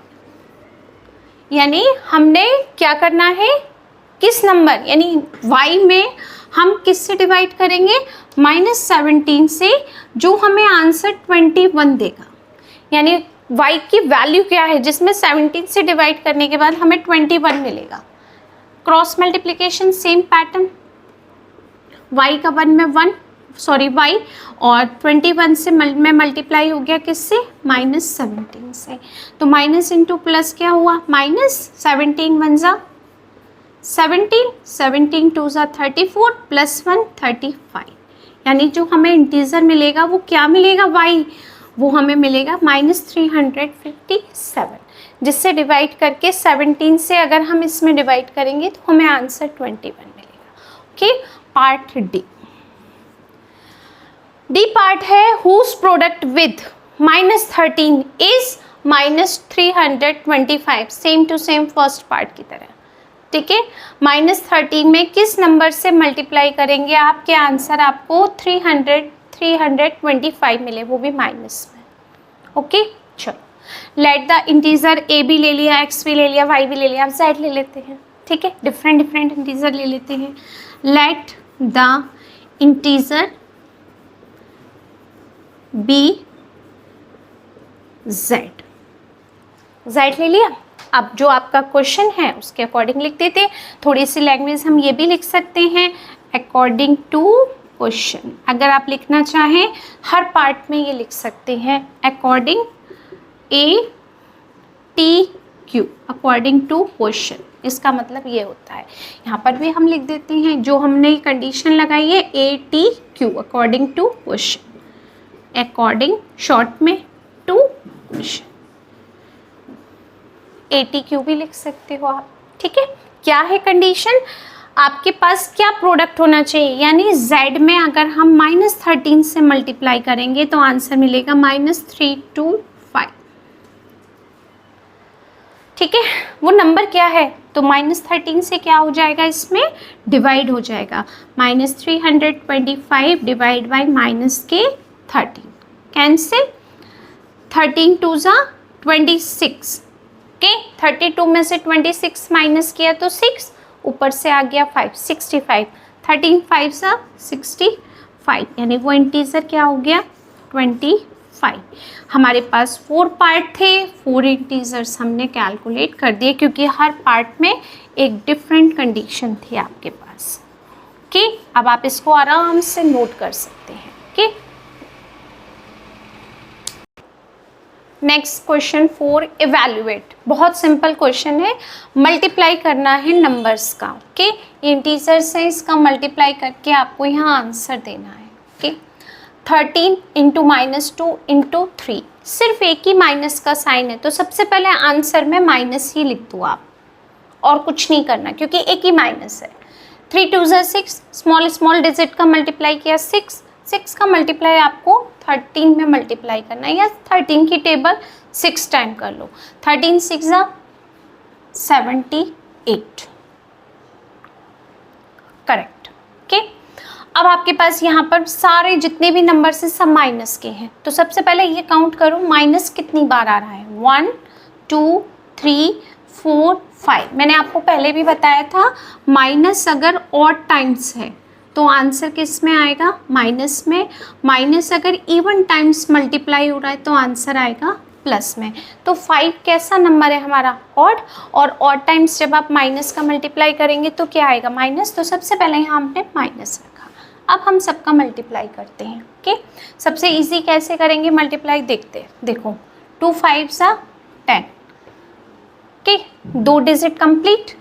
यानी हमने क्या करना है? किस नंबर, यानी y में हम किससे डिवाइड करेंगे? -17 से, जो हमें आंसर 21 देगा। यानी y की वैल्यू क्या है जिसमें 17 से डिवाइड करने के बाद हमें 21 मिलेगा। Cross multiplication same pattern, y का 1 में 1, सॉरी y, और 21 से में मल्टीप्लाई हो गया किससे? -17 से। तो माइनस इंटू प्लस क्या हुआ? -17 1 ज़ा 17, 17 2 ज़ा 34, +1 35। यानी जो हमें इंटीजर मिलेगा वो क्या मिलेगा? y, वो हमें मिलेगा -357, जिससे डिवाइड करके 17 से अगर हम इसमें डिवाइड करेंगे तो हमें आंसर 21 मिलेगा। ओके, पार्ट डी पार्ट है whose product with -13 is -325, same to same first part की तरह। ठीक है, -13 में किस नंबर से मल्टीप्लाई करेंगे आपके आंसर आपको 325 मिले, वो भी माइनस में। ओके, चलो लेट द इंटीजर a भी ले लिया, x भी ले लिया, y भी ले लिया, अब z ले लेते हैं। ठीक है, डिफरेंट इंटीजर ले लेते हैं। Let the integer b z ले लिया। अब जो आपका क्वेश्चन है उसके अकॉर्डिंग लिख देते। थोड़ी सी लैंग्वेज हम ये भी लिख सकते हैं, अकॉर्डिंग टू क्वेश्चन। अगर आप लिखना चाहें हर पार्ट में ये लिख सकते हैं, according ATQ, according to question. इसका मतलब ये होता है। यहाँ पर भी हम लिख देते हैं जो हमने कंडीशन लगाई है, ATQ, according to question, according short में टू क्वेश्चन, ATQ भी लिख सकते हो आप। ठीक है, क्या है कंडीशन, आपके पास क्या प्रोडक्ट होना चाहिए, यानी Z में अगर हम -13 से मल्टीप्लाई करेंगे तो आंसर मिलेगा -325। ठीक है, वो नंबर क्या है, तो -13 से क्या हो जाएगा, इसमें डिवाइड हो जाएगा, -325 डिवाइड बाई -13, कैंसिल, 13 2 ज़ा 26, ओके, 32 में से 26 माइनस किया तो 6, ऊपर से आ गया 5, 65, 13 5 ज़ा 65, यानी वो इंटीजर क्या हो गया 25। हमारे पास 4 पार्ट थे, 4 इंटीजर्स हमने कैलकुलेट कर दिए क्योंकि हर पार्ट में एक डिफरेंट कंडीशन थी आपके पास। ओके, अब आप इसको आराम से नोट कर सकते हैं। Okay, next question 4, evaluate. बहुत सिंपल क्वेश्चन है, मल्टीप्लाई करना है नंबर्स का। ओके, इंटीजर से इसका मल्टीप्लाई करके आपको यहाँ आंसर देना है। ओके, 13 इंटू -2 इंटू 3, सिर्फ एक ही माइनस का साइन है तो सबसे पहले आंसर में माइनस ही लिख दो आप, और कुछ नहीं करना क्योंकि एक ही माइनस है। 3 2 ज़ा 6, स्मॉल डिजिट का मल्टीप्लाई किया 6, 6 का मल्टीप्लाई आपको 13 में मल्टीप्लाई करना है, या 13 की टेबल 6 टाइम कर लो, 13 6 ज़ा 78, करेक्ट। ओके, अब आपके पास यहाँ पर सारे जितने भी नंबर्स हैं सब माइनस के हैं, तो सबसे पहले ये काउंट करो माइनस कितनी बार आ रहा है, 1 2 3 4 5। मैंने आपको पहले भी बताया था माइनस अगर ऑड टाइम्स है तो आंसर किस में आएगा, माइनस में। माइनस अगर इवन टाइम्स मल्टीप्लाई हो रहा है तो आंसर आएगा प्लस में। तो 5 कैसा नंबर है हमारा, ऑड, और ऑड टाइम्स जब आप माइनस का मल्टीप्लाई करेंगे तो क्या आएगा, माइनस। तो सबसे पहले यहाँ हमने माइनस रखा। अब हम सबका मल्टीप्लाई करते हैं। ओके, सबसे इजी कैसे करेंगे मल्टीप्लाई, देखते हैं। देखो 2 5 ज़ा 10, ओके, 2 डिजिट कंप्लीट,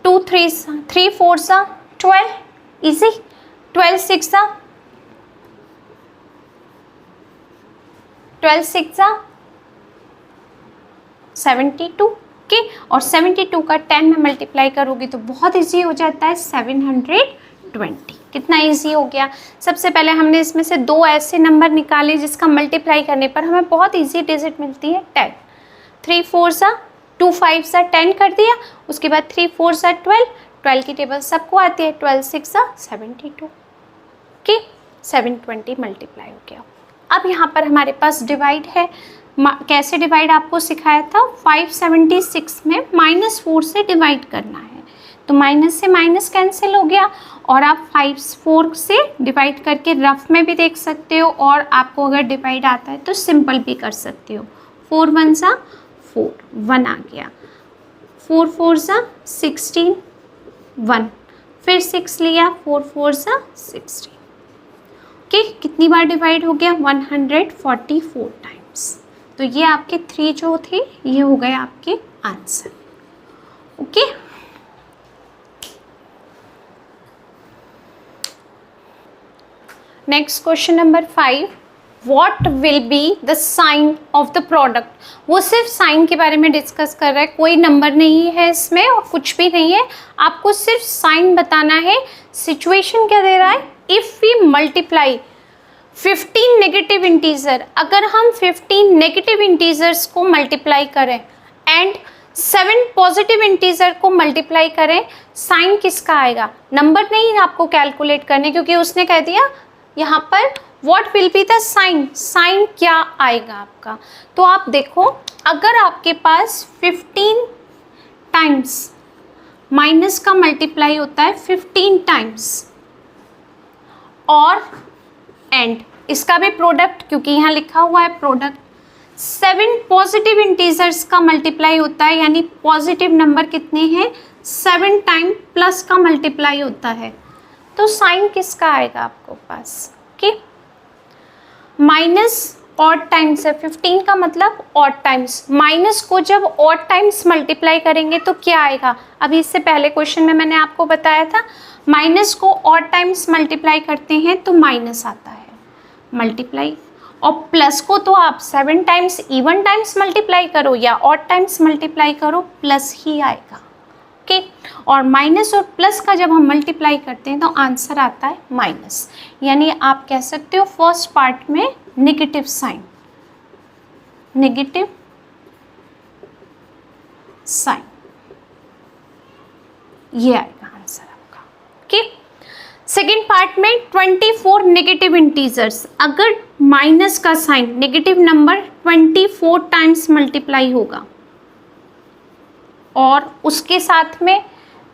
2 3 4 ज़ा 12, इजी, 12 6 ज़ा 72, ओके, और 72 का 10 में मल्टीप्लाई करोगे तो बहुत इजी हो जाता है, 720। कितना इजी हो गया। सबसे पहले हमने इसमें से 2 ऐसे नंबर निकाले जिसका मल्टीप्लाई करने पर हमें बहुत इजी डिजिट मिलती है 10। 3 4 ज़ा 2 5 ज़ा 10 कर दिया, उसके बाद 3 4 ज़ा 12, 12 की टेबल सबको आती है, 12 6 ज़ा 72, ओके, 720 मल्टीप्लाई हो गया। अब यहाँ पर हमारे पास डिवाइड है, कैसे डिवाइड आपको सिखाया था, 576 में -4 से डिवाइड करना है, तो माइनस से माइनस कैंसिल हो गया, और आप 5 4 से डिवाइड करके रफ में भी देख सकते हो, और आपको अगर डिवाइड आता है तो सिंपल भी कर सकते हो। 4 1 ज़ा 4, 1 आ गया, 4 4 ज़ा 16, 1, फिर 6 लिया, 4 4 ज़ा 16, ओके, कितनी बार डिवाइड हो गया, 144 टाइम्स। तो ये आपके 3 जो थे ये हो गए आपके answer. Okay, next question number 5, what will be the sign of the product. वो सिर्फ साइन के बारे में डिस्कस कर रहा है, कोई नंबर नहीं है इसमें और कुछ भी नहीं है, आपको सिर्फ साइन बताना है। सिचुएशन क्या दे रहा है, if we multiply 15 negative integer, अगर हम 15 नेगेटिव इंटीजर्स को मल्टीप्लाई करें एंड 7 पॉजिटिव इंटीजर को मल्टीप्लाई करें, साइन किसका आएगा, नंबर नहीं आपको कैलकुलेट करने, क्योंकि उसने कह दिया यहाँ पर what will be the sign, sign क्या आएगा आपका। तो आप देखो, अगर आपके पास 15 टाइम्स माइनस का मल्टीप्लाई होता है 15 टाइम्स, और एंड इसका भी प्रोडक्ट, क्योंकि यहाँ लिखा हुआ है प्रोडक्ट, 7 पॉजिटिव इंटीजर्स का मल्टीप्लाई होता है, यानी पॉजिटिव नंबर कितने हैं 7 टाइम प्लस का मल्टीप्लाई होता है। तो साइन किसका आएगा आपको पास कि माइनस ऑड टाइम्स है, 15 का मतलब ऑड टाइम्स, माइनस को जब ऑड टाइम्स मल्टीप्लाई करेंगे तो क्या आएगा। अभी इससे पहले क्वेश्चन में मैंने आपको बताया था माइनस को ऑड टाइम्स मल्टीप्लाई करते हैं तो माइनस आता है मल्टीप्लाई, और प्लस को तो आप 7 टाइम्स इवन टाइम्स मल्टीप्लाई करो या ऑड टाइम्स मल्टीप्लाई करो प्लस ही आएगा। ओके, और माइनस और प्लस का जब हम मल्टीप्लाई करते हैं तो आंसर आता है माइनस, यानी आप कह सकते हो फर्स्ट पार्ट में नेगेटिव साइन, नेगेटिव साइन, ये आएगा आंसर आपका। ओके, सेकेंड पार्ट में 24 नेगेटिव इंटीजर्स, अगर माइनस का sign negative number 24 times multiply होगा और उसके साथ में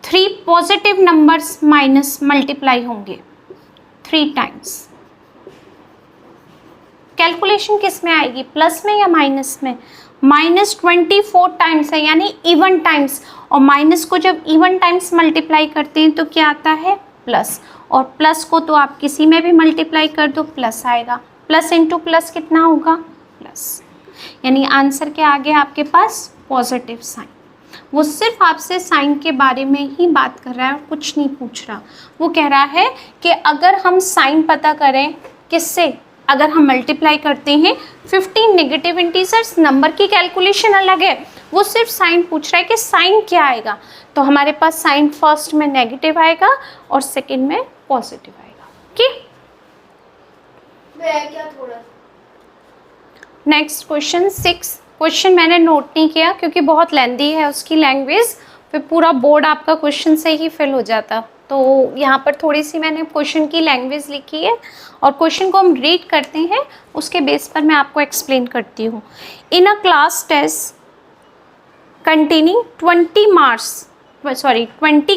3 पॉजिटिव नंबर्स माइनस मल्टीप्लाई होंगे 3 टाइम्स, कैलकुलेशन किस में आएगी, प्लस में या माइनस में। माइनस 24 टाइम्स है यानी इवन टाइम्स, और माइनस को जब इवन टाइम्स मल्टीप्लाई करते हैं तो क्या आता है प्लस, और प्लस को तो आप किसी में भी मल्टीप्लाई कर दो प्लस आएगा, प्लस इंटू प्लस कितना होगा प्लस, यानी आंसर के आगे आपके पास पॉजिटिव साइन। वो सिर्फ आपसे साइन के बारे में ही बात कर रहा है और कुछ नहीं पूछ रहा। वो कह रहा है कि अगर हम साइन पता करें किससे, अगर हम मल्टीप्लाई करते हैं 15 नेगेटिव इंटीजर्स, नंबर की कैलकुलेशन अलग है, वो सिर्फ साइन पूछ रहा है कि साइन क्या आएगा। तो हमारे पास साइन फर्स्ट में नेगेटिव आएगा और सेकंड में पॉजिटिव आएगा। Okay, next question 6। क्वेश्चन मैंने नोट नहीं किया क्योंकि बहुत लेंदी है उसकी लैंग्वेज, फिर पूरा बोर्ड आपका क्वेश्चन से ही फिल हो जाता, तो यहाँ पर थोड़ी सी मैंने क्वेश्चन की लैंग्वेज लिखी है और क्वेश्चन को हम रीड करते हैं उसके बेस पर मैं आपको एक्सप्लेन करती हूँ। In a class test containing 20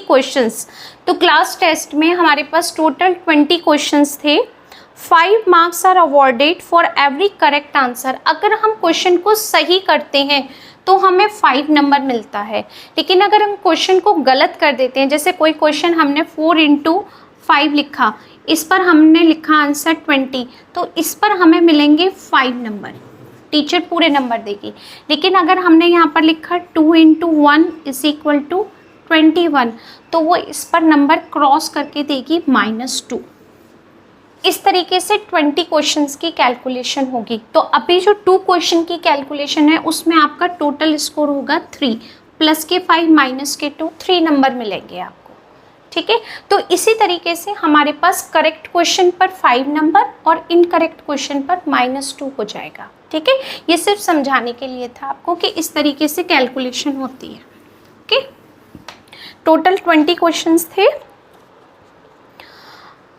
questions, तो क्लास टेस्ट में हमारे पास टोटल 20 क्वेश्चंस थे। 5 marks are awarded for every correct answer, अगर हम क्वेश्चन को सही करते हैं तो हमें 5 नंबर मिलता है, लेकिन अगर हम क्वेश्चन को गलत कर देते हैं, जैसे कोई क्वेश्चन हमने 4 × 5 लिखा, इस पर हमने लिखा आंसर 20, तो इस पर हमें मिलेंगे 5 नंबर, टीचर पूरे नंबर देगी। लेकिन अगर हमने यहाँ पर लिखा 2 × 1 = 21, तो वो इस पर नंबर क्रॉस करके देगी -2। इस तरीके से 20 क्वेश्चंस की कैलकुलेशन होगी। तो अभी जो 2 क्वेश्चन की कैलकुलेशन है उसमें आपका टोटल स्कोर होगा 3, प्लस के 5 माइनस के 2, 3 नंबर मिलेंगे आपको। ठीक है, तो इसी तरीके से हमारे पास करेक्ट क्वेश्चन पर 5 नंबर और इनकरेक्ट क्वेश्चन पर -2 हो जाएगा। ठीक है, ये सिर्फ समझाने के लिए था आपको कि इस तरीके से कैलकुलेशन होती है। ओके, टोटल 20 क्वेश्चंस थे।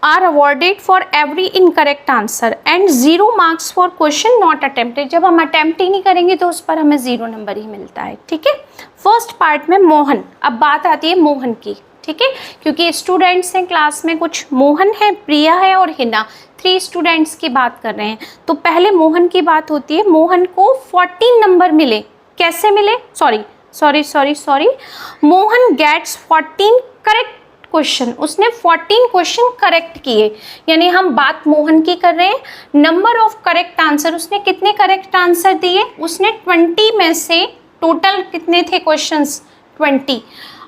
Are awarded for every incorrect answer and 0 marks for question not attempted, जब हम अटेम्प्ट ही नहीं करेंगे तो उस पर हमें 0 नंबर ही मिलता है। ठीक है, फर्स्ट पार्ट में मोहन, अब बात आती है मोहन की। ठीक है, क्योंकि स्टूडेंट्स हैं क्लास में, कुछ मोहन है, प्रिया है और हिना, 3 स्टूडेंट्स की बात कर रहे हैं। तो पहले मोहन की बात होती है। मोहन को 14 नंबर मिले, कैसे मिले, sorry, Mohan gets 14 correct question, उसने 14 क्वेश्चन करेक्ट किए, यानी हम बात मोहन की कर रहे हैं। नंबर ऑफ करेक्ट आंसर, उसने कितने करेक्ट आंसर दिए, उसने 20 में से टोटल कितने थे क्वेश्चंस 20,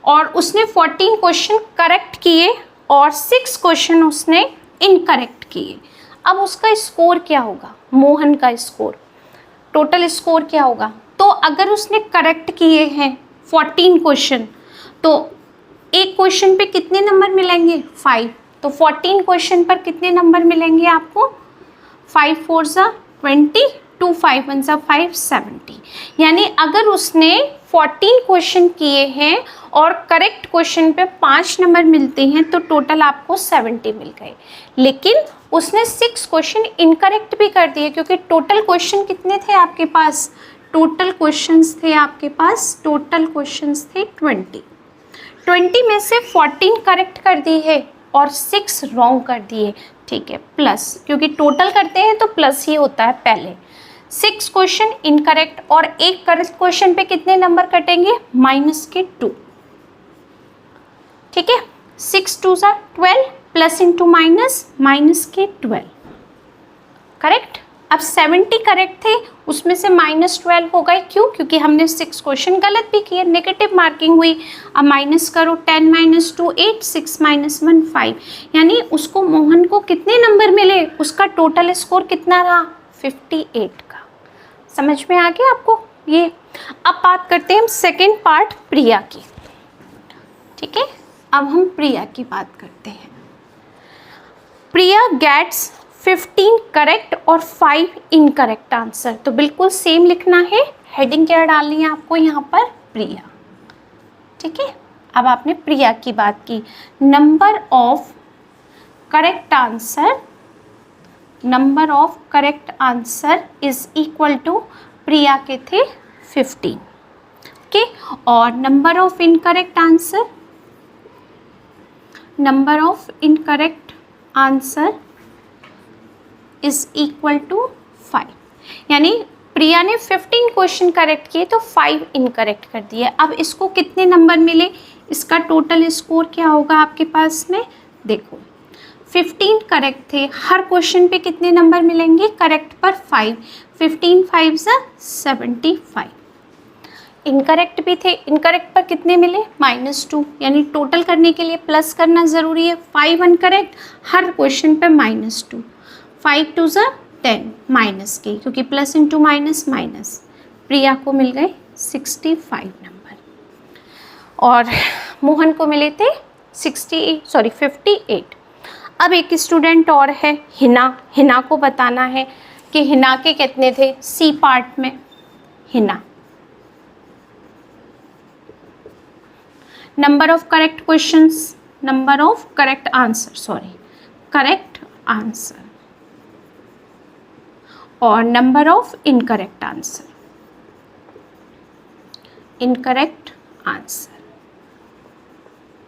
और उसने 14 क्वेश्चन करेक्ट किए और 6 क्वेश्चन उसने इनकरेक्ट किए। अब उसका स्कोर क्या होगा, मोहन का स्कोर, टोटल स्कोर क्या होगा। तो अगर उसने करेक्ट किए हैं 14 क्वेश्चन, तो एक क्वेश्चन पे कितने नंबर मिलेंगे 5, तो 14 क्वेश्चन पर कितने नंबर मिलेंगे आपको, 5 × 4 = 20, 2 × 5 = 5, 70। यानी अगर उसने 14 क्वेश्चन किए हैं और करेक्ट क्वेश्चन पे 5 नंबर मिलते हैं तो टोटल आपको 70 मिल गए। लेकिन उसने 6 क्वेश्चन इनकरेक्ट भी कर दिए, क्योंकि टोटल क्वेश्चन कितने थे आपके पास, टोटल क्वेश्चंस थे 20 में से 14 करेक्ट कर दी है और 6 रॉन्ग कर दिए। ठीक है, प्लस, क्योंकि टोटल करते हैं तो प्लस ही होता है पहले, 6 क्वेश्चन इनकरेक्ट और एक करेक्ट क्वेश्चन पे कितने नंबर कटेंगे, -2। ठीक है, 6 2 12 प्लस इंटू माइनस -12, करेक्ट। अब 70 करेक्ट थे, उसमें से -12 हो गए, क्यों? क्योंकि हमने 6 क्वेश्चन गलत भी किए, नेगेटिव मार्किंग हुई। अब माइनस करो, 10 - 2 8, 6 - 1 5, यानी उसको, मोहन को कितने नंबर मिले, उसका टोटल स्कोर कितना रहा, 58 का। समझ में आ गया आपको ये? अब बात करते हैं हम सेकेंड पार्ट प्रिया की। ठीक है, अब हम प्रिया की बात करते हैं। प्रिया गेट्स 15 करेक्ट और 5 इनकरेक्ट आंसर। तो बिल्कुल सेम लिखना है, हेडिंग क्या डालनी है आपको यहाँ पर, प्रिया। ठीक है, अब आपने प्रिया की बात की। Number of correct answer is equal to, Priya के थे 15। ओके, और number of incorrect answer is equal to 5, यानी प्रिया ने 15 क्वेश्चन करेक्ट किए तो 5 इनकरेक्ट कर दिए। अब इसको कितने नंबर मिले, इसका टोटल स्कोर क्या होगा आपके पास में, देखो 15 करेक्ट थे, हर क्वेश्चन पे कितने नंबर मिलेंगे, करेक्ट पर 5, 15 5 75। इनकरेक्ट भी थे, इनकरेक्ट पर कितने मिले, -2, यानी टोटल करने के लिए प्लस करना ज़रूरी है। 5 अनकरेक्ट, हर क्वेश्चन पे -2, 5 2 10 माइनस के, क्योंकि प्लस इंटू माइनस माइनस, प्रिया को मिल गए 65 नंबर और मोहन को मिले थे 58। अब एक स्टूडेंट और है हिना को बताना है कि हिना के कितने थे, सी पार्ट में Hina. Number of correct questions, number of correct answer और number of incorrect answer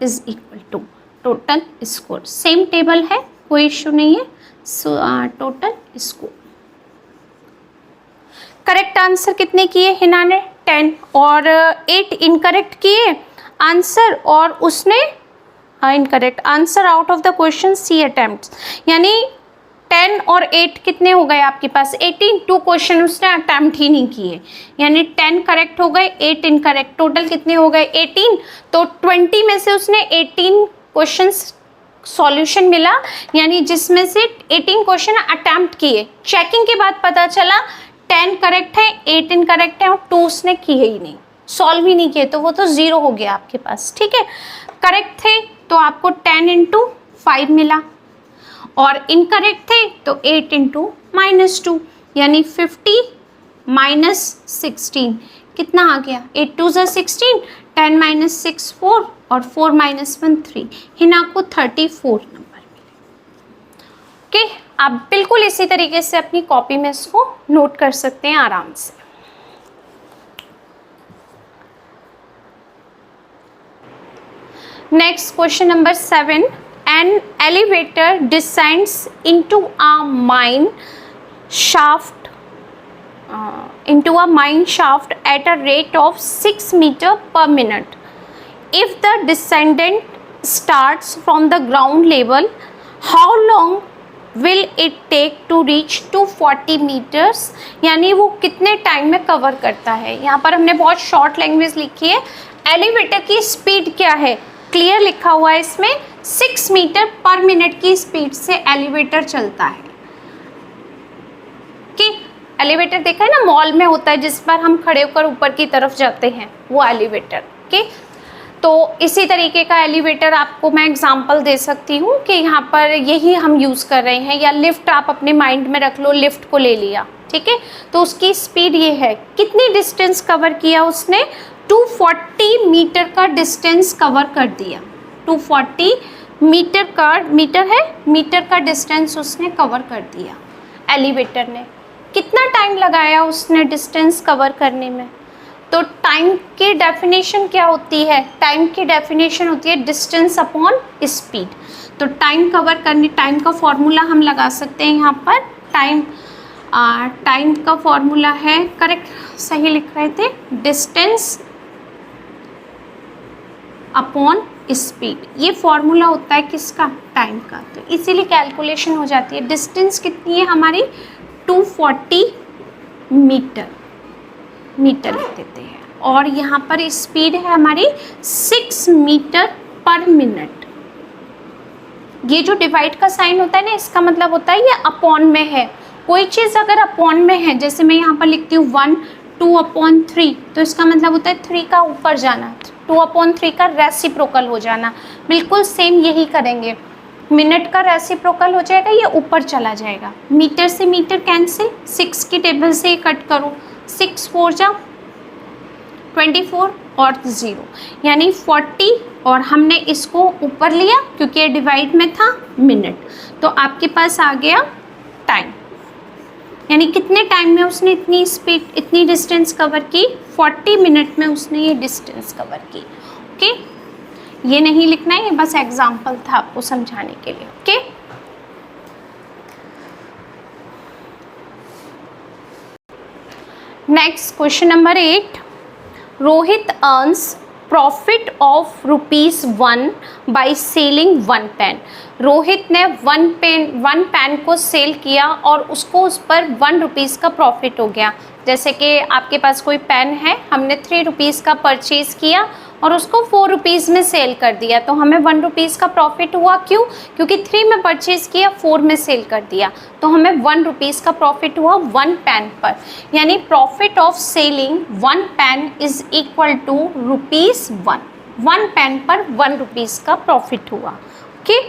is equal to total score. Same table है, कोई इश्यू नहीं है। टोटल स्कोर, करेक्ट आंसर कितने किए हिना ने, 10, और 8 इनकरेक्ट किए आंसर, और उसने incorrect answer out of the question she attempts, यानी 10 और 8 कितने हो गए आपके पास, 18। 2 क्वेश्चन उसने अटैम्प्ट ही नहीं किए, यानी 10 करेक्ट हो गए, 8 इनकरेक्ट, टोटल कितने हो गए 18। तो 20 में से उसने 18 क्वेश्चन सॉल्यूशन मिला, यानी जिसमें से 18 क्वेश्चन अटैम्प्ट किए। चेकिंग के बाद पता चला 10 करेक्ट है, 8 इनकरेक्ट है और 2 उसने किए ही नहीं, सॉल्व ही नहीं किए, तो वो तो 0 हो गया आपके पास। ठीक है, करेक्ट थे तो आपको 10 × 5 मिला, और इनकरेक्ट थे तो 8 × -2, यानी 50 - 16 कितना आ गया, 8 2 16, 10 - 6 4 और 4 - 1 3, हिना को 34 नंबर मिले। ओके, आप बिल्कुल इसी तरीके से अपनी कॉपी में इसको नोट कर सकते हैं आराम से। Next question number 7, an elevator descends into a mine shaft at a rate of 6 meters per minute. If the descendant starts from the ground level, how long will it take to reach 240 meters? यानी वो कितने time में cover करता है। यहाँ पर हमने बहुत शॉर्ट लैंग्वेज लिखी है। एलिवेटर की स्पीड क्या है, क्लियर लिखा हुआ है इसमें, 6 मीटर पर मिनट की स्पीड से एलिवेटर चलता है। कि एलिवेटर देखा है ना, मॉल में होता है जिस पर हम खड़े होकर ऊपर की तरफ जाते हैं, वो एलिवेटर। के तो इसी तरीके का एलिवेटर आपको मैं एग्जांपल दे सकती हूँ कि यहाँ पर यही हम यूज़ कर रहे हैं। या लिफ्ट आप अपने माइंड में रख लो, लिफ्ट को ले लिया, ठीक है, तो उसकी स्पीड ये है। कितनी डिस्टेंस कवर किया उसने, 240 मीटर का डिस्टेंस कवर कर दिया। 240 मीटर का डिस्टेंस उसने कवर कर दिया एलिवेटर ने। कितना टाइम लगाया उसने डिस्टेंस कवर करने में, तो टाइम की डेफिनेशन क्या होती है, टाइम की डेफिनेशन होती है डिस्टेंस अपॉन स्पीड। तो टाइम कवर करने, टाइम का फॉर्मूला हम लगा सकते हैं यहाँ पर, टाइम टाइम का फॉर्मूला है, करेक्ट सही लिख रहे थे, डिस्टेंस अपॉन स्पीड। ये फॉर्मूला होता है किसका, टाइम का, तो इसीलिए कैलकुलेशन हो जाती है। डिस्टेंस कितनी है हमारी 240 मीटर लिख देते हैं, और यहाँ पर स्पीड है हमारी 6 मीटर पर मिनट। ये जो डिवाइड का साइन होता है ना, इसका मतलब होता है ये अपॉन में है। कोई चीज़ अगर अपॉन में है, जैसे मैं यहाँ पर लिखती हूँ 1 2/3, तो इसका मतलब होता है 3 का ऊपर जाना, 2/3 का रेसिप्रोकल हो जाना। बिल्कुल सेम यही करेंगे, मिनट का रेसिप्रोकल हो जाएगा, ये ऊपर चला जाएगा। मीटर से मीटर कैंसिल, 6 की टेबल से कट करो, 6 4 जा 24 और 0 यानी 40, और हमने इसको ऊपर लिया क्योंकि ये डिवाइड में था मिनट, तो आपके पास आ गया टाइम। यानी कितने टाइम में उसने इतनी स्पीड, इतनी डिस्टेंस कवर की, 40 मिनट में उसने ये डिस्टेंस कवर की। ओके, ये नहीं लिखना है, ये बस एग्जाम्पल था आपको समझाने के लिए। Okay, next question number 8, Rohit earns profit of ₹1 by selling 1 pen. Rohit ने 1 पेन को सेल किया और उसको उस पर ₹1 का प्रॉफिट हो गया। जैसे कि आपके पास कोई पेन है, हमने ₹3 का परचेज़ किया और उसको ₹4 में सेल कर दिया, तो हमें ₹1 का प्रॉफिट हुआ। क्यों? क्योंकि 3 में परचेज़ किया, 4 में सेल कर दिया, तो हमें ₹1 का प्रॉफिट हुआ 1 पेन पर। यानी profit of selling 1 pen is equal to ₹1। 1 pen पर ₹1 का प्रॉफिट हुआ। Okay,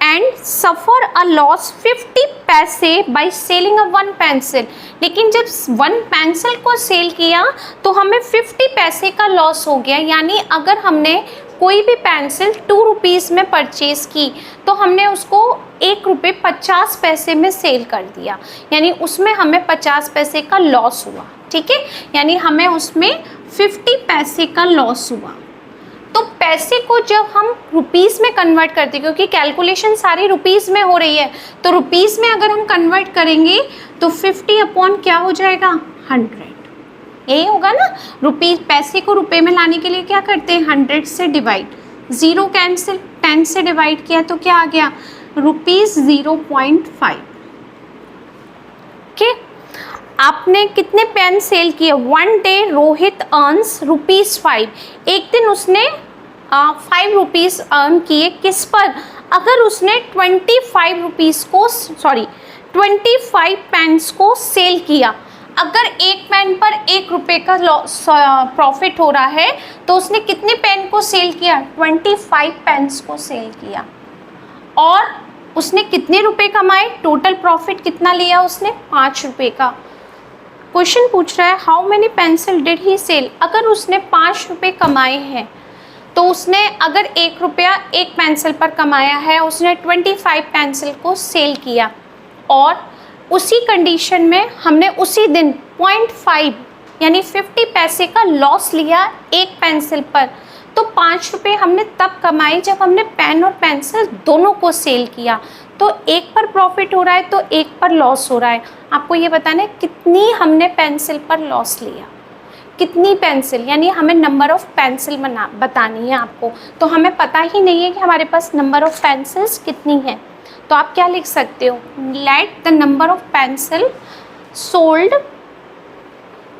and suffer a loss 50 पैसे बाई सेलिंग अ 1 पेंसिल। लेकिन जब 1 पेंसिल को सेल किया तो हमें 50 पैसे का लॉस हो गया। यानी अगर हमने कोई भी पेंसिल ₹2 में परचेज़ की तो हमने उसको ₹1.50 में सेल कर दिया, यानी उसमें हमें 50 पैसे का लॉस हुआ। ठीक है, यानी हमें उसमें 50 पैसे का लॉस हुआ। तो पैसे को जब हम रुपीज़ में कन्वर्ट करते हैं, क्योंकि कैलकुलेशन सारी रुपीज़ में हो रही है, तो रुपीज़ में अगर हम कन्वर्ट करेंगे तो 50 अपॉन क्या हो जाएगा 100, यही होगा ना। पैसे को रुपए में लाने के लिए क्या करते हैं, 100 से डिवाइड, 0 कैंसिल, 10 से डिवाइड किया तो क्या आ गया ₹0.5। ओके, आपने कितने पेन सेल किए, 1 डे रोहित अर्न्स ₹5। एक दिन उसने ₹5 अर्न किए, किस पर, अगर उसने 25 पेन्स को सेल किया। अगर एक पेन पर ₹1 का प्रॉफिट हो रहा है तो उसने कितने पेन को सेल किया, 25 पेन्स को सेल किया, और उसने कितने रुपए कमाए, टोटल प्रॉफिट कितना लिया उसने, ₹5 का। क्वेश्चन पूछ रहा है how many pencil did he sell. अगर उसने ₹5 कमाए हैं तो उसने अगर ₹1 एक पेंसिल पर कमाया है, उसने 25 पेंसिल को सेल किया, और उसी कंडीशन में हमने उसी दिन 0.5 यानी 50 पैसे का लॉस लिया एक पेंसिल पर, तो ₹5 हमने तब कमाए जब हमने पेन और पेंसिल दोनों को सेल किया। तो एक पर प्रॉफिट हो रहा है तो एक पर लॉस हो रहा है। आपको ये बताना है कितनी हमने पेंसिल पर लॉस लिया, कितनी पेंसिल, यानी हमें नंबर ऑफ़ पेंसिल बतानी है आपको। तो हमें पता ही नहीं है कि हमारे पास नंबर ऑफ़ पेंसिल्स कितनी है, तो आप क्या लिख सकते हो, let the number of pencil sold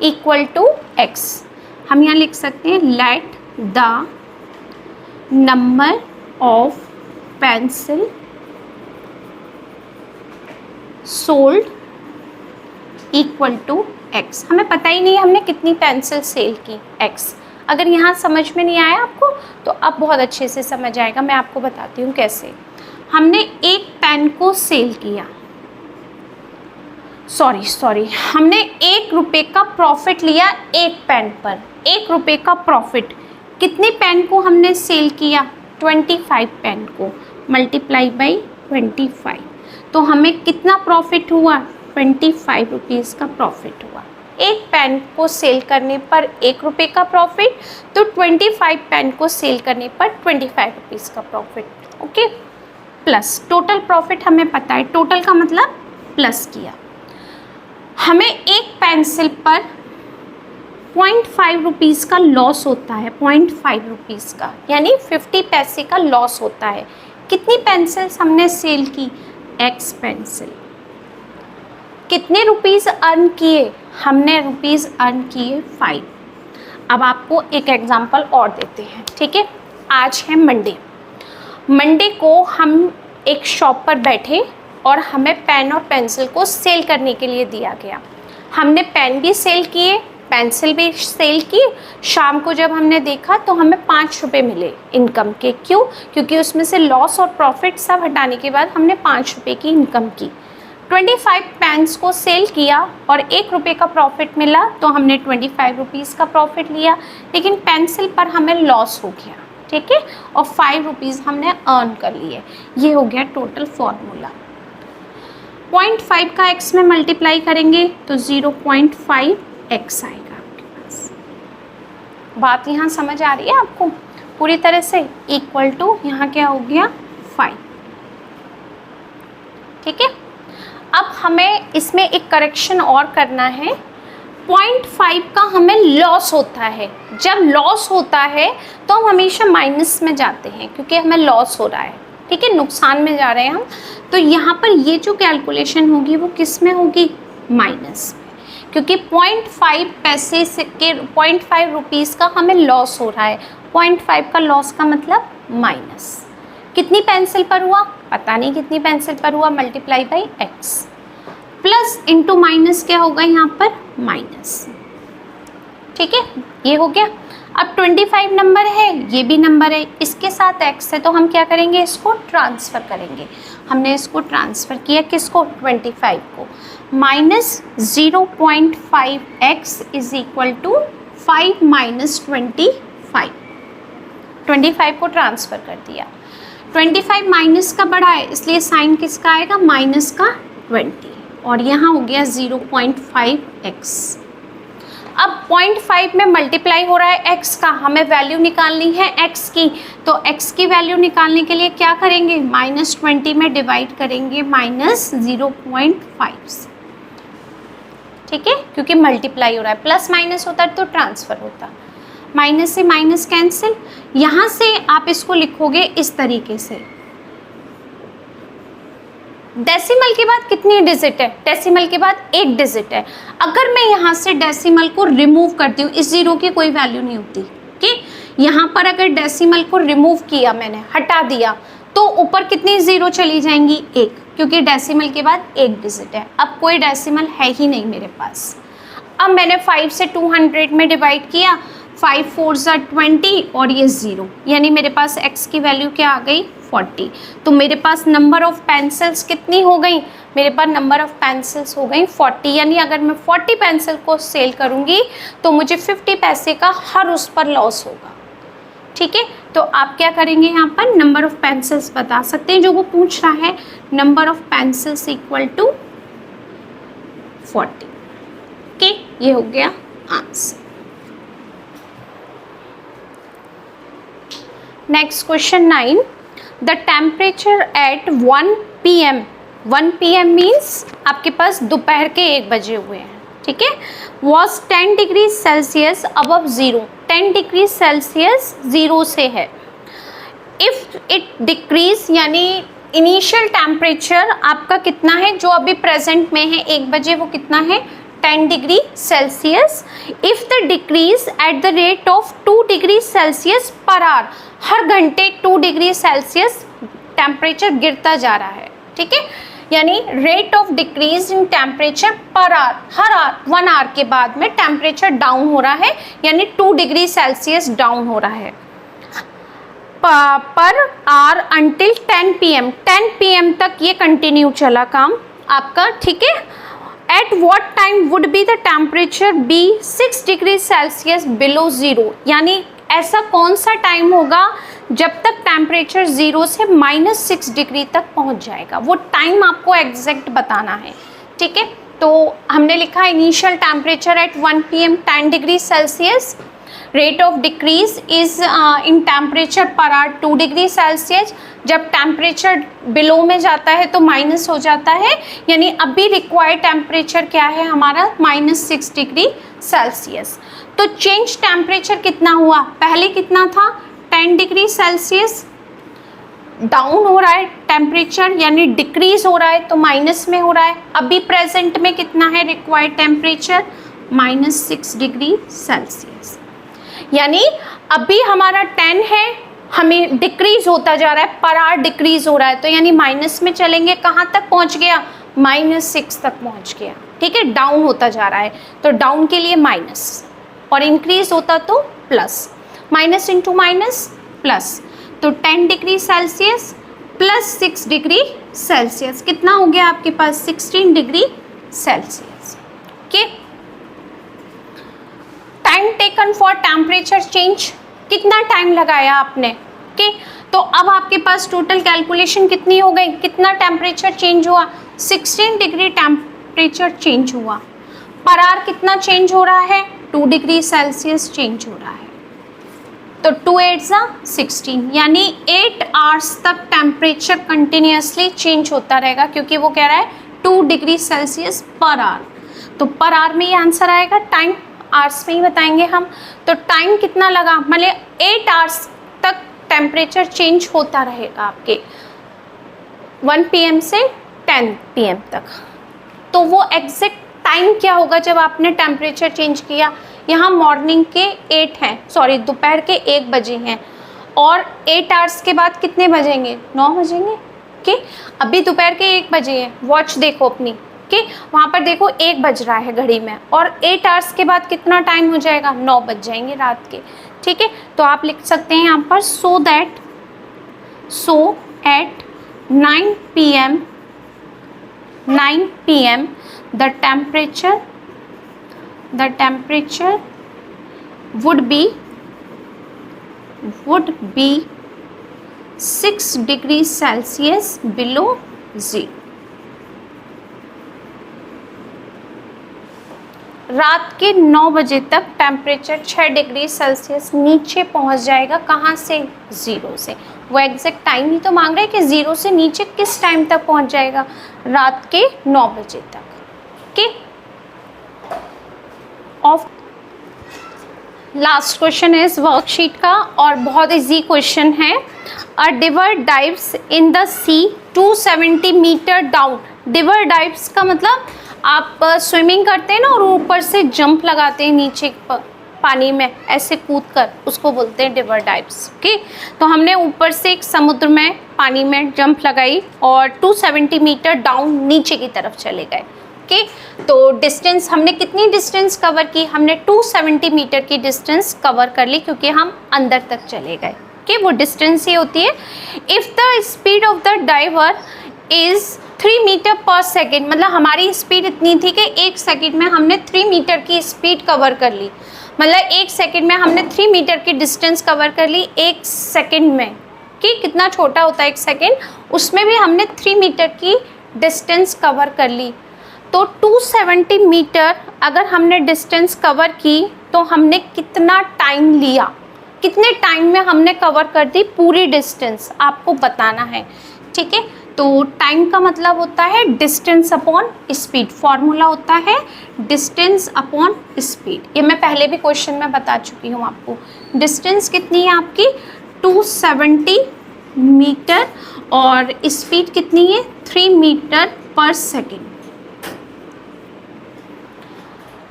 equal to X। हम यहाँ लिख सकते हैं let the number of pencil sold equal to X। हमें पता ही नहीं है हमने कितनी पेंसिल सेल की, X। अगर यहाँ समझ में नहीं आया आपको तो अब बहुत अच्छे से समझ आएगा, मैं आपको बताती हूँ कैसे। हमने एक पेन को सेल किया, सॉरी हमने ₹1 का प्रॉफिट लिया एक पेन पर, ₹1 का प्रॉफिट। कितने पेन को हमने सेल किया, 25 पेन को, मल्टीप्लाई बाई 25, तो हमें कितना प्रॉफिट हुआ, ₹25 का प्रॉफिट हुआ। एक पेन को सेल करने पर ₹1 का प्रॉफिट, तो 25 पेन को सेल करने पर ₹25 का profit. Okay, plus total profit हमें पता है, टोटल का मतलब प्लस किया। हमें एक पेंसिल पर 0.5 रुपीज़ का लॉस होता है, 0.5 रुपीज़ का, यानी 50 पैसे का लॉस होता है। कितनी पेंसिल्स हमने सेल की? x pencil. कितने रुपीज़ अर्न किए? हमने रुपीज़ अर्न किए 5। अब आपको एक एग्जांपल और देते हैं, ठीक है। आज है मंडे को हम एक शॉप पर बैठे और हमें पेन और पेंसिल को सेल करने के लिए दिया गया। हमने पेन भी सेल किए, पेंसिल भी सेल की। शाम को जब हमने देखा तो हमें 5 रुपये मिले इनकम के। क्यों? क्योंकि उसमें से लॉस और प्रॉफिट सब हटाने के बाद हमने 5 रुपये की इनकम की। 25 पेन्स को सेल किया और 1 रुपये का प्रॉफिट मिला, तो हमने 25 रुपीज़ का प्रॉफिट लिया। लेकिन पेंसिल पर हमें लॉस हो गया, ठीक है, और 5 रुपीज़ हमने अर्न कर लिए। ये हो गया टोटल फॉर्मूला। 0.5 का x में मल्टीप्लाई करेंगे तो 0.5x आएगा आपके पास। बात यहाँ समझ आ रही है आपको पूरी तरह से? इक्वल टू यहाँ क्या हो गया? 5, ठीक है। अब हमें इसमें एक करेक्शन और करना है। 0.5 का हमें लॉस होता है। जब लॉस होता है तो हम हमेशा माइनस में जाते हैं, क्योंकि हमें लॉस हो रहा है, ठीक है, नुकसान में जा रहे हैं हम। तो यहाँ पर ये जो कैलकुलेशन होगी वो किस में होगी? माइनस में, क्योंकि 0.5 पैसे से के 0.5 रुपीज़ का हमें लॉस हो रहा है। 0.5 का लॉस का मतलब माइनस। कितनी पेंसिल पर हुआ? पता नहीं कितनी पेंसिल पर हुआ, multiply by x। Plus into minus क्या होगा यहाँ पर? माइनस, ठीक है, ये हो गया। अब 25 नंबर है, ये भी नंबर है, इसके साथ x है, तो हम क्या करेंगे? इसको ट्रांसफ़र करेंगे। हमने इसको ट्रांसफ़र किया, किसको? 25 को। Minus 0.5x is equal to 5 minus 25 को ट्रांसफ़र कर दिया। 25 माइनस का बड़ा है, इसलिए साइन किसका आएगा? माइनस का 20, और यहाँ हो गया 0.5x। अब 0.5 में मल्टीप्लाई हो रहा है x का, हमें वैल्यू निकालनी है x की। तो x की वैल्यू निकालने के लिए क्या करेंगे? -20 में डिवाइड करेंगे -0.5 से, ठीक है, क्योंकि मल्टीप्लाई हो रहा है। प्लस माइनस होता तो ट्रांसफ़र होता। माइनस से माइनस कैंसिल। यहाँ से आप इसको लिखोगे इस तरीके से। डेसिमल के बाद कितनी डिजिट है? डेसिमल के बाद 1 डिजिट है। अगर मैं यहाँ से डेसिमल को रिमूव करती हूँ, इस जीरो की कोई वैल्यू नहीं होती, ठीक। यहाँ पर अगर डेसिमल को रिमूव किया, मैंने हटा दिया, तो ऊपर कितनी जीरो चली जाएंगी? 1, क्योंकि डेसिमल के बाद 1 डिजिट है। अब कोई डेसिमल है ही नहीं मेरे पास। अब मैंने 5 से 200 में डिवाइड किया, 5 4 20 और ये 0, यानी मेरे पास x की वैल्यू क्या आ गई? 40। तो मेरे पास नंबर ऑफ पेंसिल्स कितनी हो गई? मेरे पास नंबर ऑफ पेंसिल्स हो गई 40। यानी अगर मैं 40 पेंसिल को सेल करूँगी तो मुझे 50 पैसे का हर उस पर लॉस होगा, ठीक है। तो आप क्या करेंगे? यहाँ पर नंबर ऑफ पेंसिल्स बता सकते हैं जो वो पूछ रहा है। Number of pencils equal to 40, okay, ये हो गया answer. Next question 9, the temperature at 1 PM, 1 PM means आपके पास दोपहर के 1 बजे हुए हैं, ठीक है, was 10 degree Celsius above 0, 10 degree Celsius 0 से है। इफ़ इट डिक्रीज, यानी इनिशियल टेम्परेचर आपका कितना है जो अभी प्रेजेंट में है 1 बजे, वो कितना है? 10 degree Celsius. If the decreases at the rate of 2 degree Celsius per hour, हर घंटे 2 डिग्री सेल्सियस टेम्परेचर गिरता जा रहा है, ठीक है, यानी rate of decrease in temperature per hour, हर आवर 1 आवर के बाद में टेम्परेचर डाउन हो रहा है, यानी 2 डिग्री सेल्सियस डाउन हो रहा है per hour until 10 PM, 10 PM तक ये कंटिन्यू चला काम आपका, ठीक है। At what time would be the temperature be 6 degree Celsius below 0, यानी ऐसा कौन सा टाइम होगा जब तक टेम्परेचर 0 से -6 डिग्री तक पहुंच जाएगा। वो टाइम आपको एग्जैक्ट बताना है, ठीक है। तो हमने लिखा initial temperature at 1 PM 10 degree Celsius, rate of decrease is in temperature per our 2 degree Celsius. जब टेम्परेचर बिलो में जाता है तो माइनस हो जाता है, यानी अभी रिक्वायर्ड टेम्परेचर क्या है हमारा -6 डिग्री सेल्सियस। तो चेंज टेम्परेचर कितना हुआ, पहले कितना था 10 डिग्री सेल्सियस, डाउन हो रहा है टेम्परेचर यानी डिक्रीज हो रहा है तो माइनस में हो रहा है। अभी प्रेजेंट में कितना है रिक्वायर्ड टेम्परेचर -6 डिग्री सेल्सियस, यानी अभी हमारा 10 है, हमें डिक्रीज होता जा रहा है, पर आवर डिक्रीज हो रहा है, तो यानी माइनस में चलेंगे, कहाँ तक पहुँच गया -6 तक पहुँच गया, ठीक है। डाउन होता जा रहा है तो डाउन के लिए माइनस, और इंक्रीज होता तो plus, minus into minus plus, तो 10 degree Celsius plus 6 degree Celsius कितना हो गया आपके पास 16 degree Celsius. Okay, time taken for temperature change, कितना टाइम लगाया आपने। ओके, तो अब आपके पास टोटल कैलकुलेशन कितनी हो गई, कितना टेम्परेचर चेंज हुआ, 16 डिग्री टेम्परेचर चेंज हुआ। पर आवर कितना चेंज हो रहा है, 2 डिग्री सेल्सियस चेंज हो रहा है, तो 2 8 16, यानी 8 आवर्स तक टेम्परेचर कंटिन्यूसली चेंज होता रहेगा, क्योंकि वो कह रहा है 2 डिग्री सेल्सियस पर आवर, तो पर आवर में ये आंसर आएगा, टाइम आवर्स में ही बताएंगे हम। तो टाइम कितना लगा, मतलब 8 आवर्स तक टेम्परेचर चेंज होता रहेगा आपके 1 PM से 10 PM तक। तो वो एग्जैक्ट टाइम क्या होगा जब आपने टेम्परेचर चेंज किया, यहाँ मॉर्निंग के 8 हैं, सॉरी दोपहर के 1 बजे हैं, और 8 आवर्स के बाद कितने बजेंगे, 9 बजेंगे। ओके, अभी दोपहर के 1 बजे हैं, वॉच देखो अपनी, ओके, वहाँ पर देखो 1 बज रहा है घड़ी में, और 8 आवर्स के बाद कितना टाइम हो जाएगा, 9 बज जाएंगे रात के, ठीक है। तो आप लिख सकते हैं यहाँ पर सो eight 9 PM the temperature would be 6 degrees Celsius below zero। रात के 9 बजे तक टेम्परेचर 6 डिग्री सेल्सियस नीचे पहुंच जाएगा, कहाँ से, ज़ीरो से। वो एग्जैक्ट टाइम ही तो मांग रहे हैं कि ज़ीरो से नीचे किस टाइम तक पहुंच जाएगा, रात के 9 बजे तक। Okay, of last question is worksheet का, और बहुत इजी क्वेश्चन है। A diver dives in the sea 270 metre down. Diver dives का मतलब आप स्विमिंग करते हैं ना और ऊपर से जंप लगाते हैं नीचे पानी में ऐसे कूद कर, उसको बोलते हैं डिवर डाइव्स। ओके, तो हमने ऊपर से एक समुद्र में पानी में जंप लगाई और 270 मीटर डाउन नीचे की तरफ चले गए। ओके, तो डिस्टेंस हमने कितनी डिस्टेंस कवर की, हमने 270 मीटर की डिस्टेंस कवर कर ली, क्योंकि हम अंदर तक चले गए। ओके, वो डिस्टेंस ही होती है। If the speed of the diver is 3 metre per second, मतलब हमारी स्पीड इतनी थी कि 1 सेकेंड में हमने 3 मीटर की स्पीड कवर कर ली, मतलब 1 सेकेंड में हमने 3 मीटर की डिस्टेंस कवर कर ली 1 सेकेंड में, कि कितना छोटा होता है 1 सेकेंड, उसमें भी हमने 3 मीटर की डिस्टेंस कवर कर ली। तो 270 मीटर अगर हमने डिस्टेंस कवर की तो हमने कितना टाइम लिया, कितने टाइम में हमने कवर कर दी पूरी डिस्टेंस, आपको बताना है। ठीक है, तो टाइम का मतलब होता है डिस्टेंस अपॉन स्पीड, फॉर्मूला होता है डिस्टेंस अपॉन स्पीड। ये मैं पहले भी क्वेश्चन में बता चुकी हूँ आपको। डिस्टेंस कितनी है आपकी 270 मीटर और स्पीड कितनी है 3 मीटर पर सेकेंड।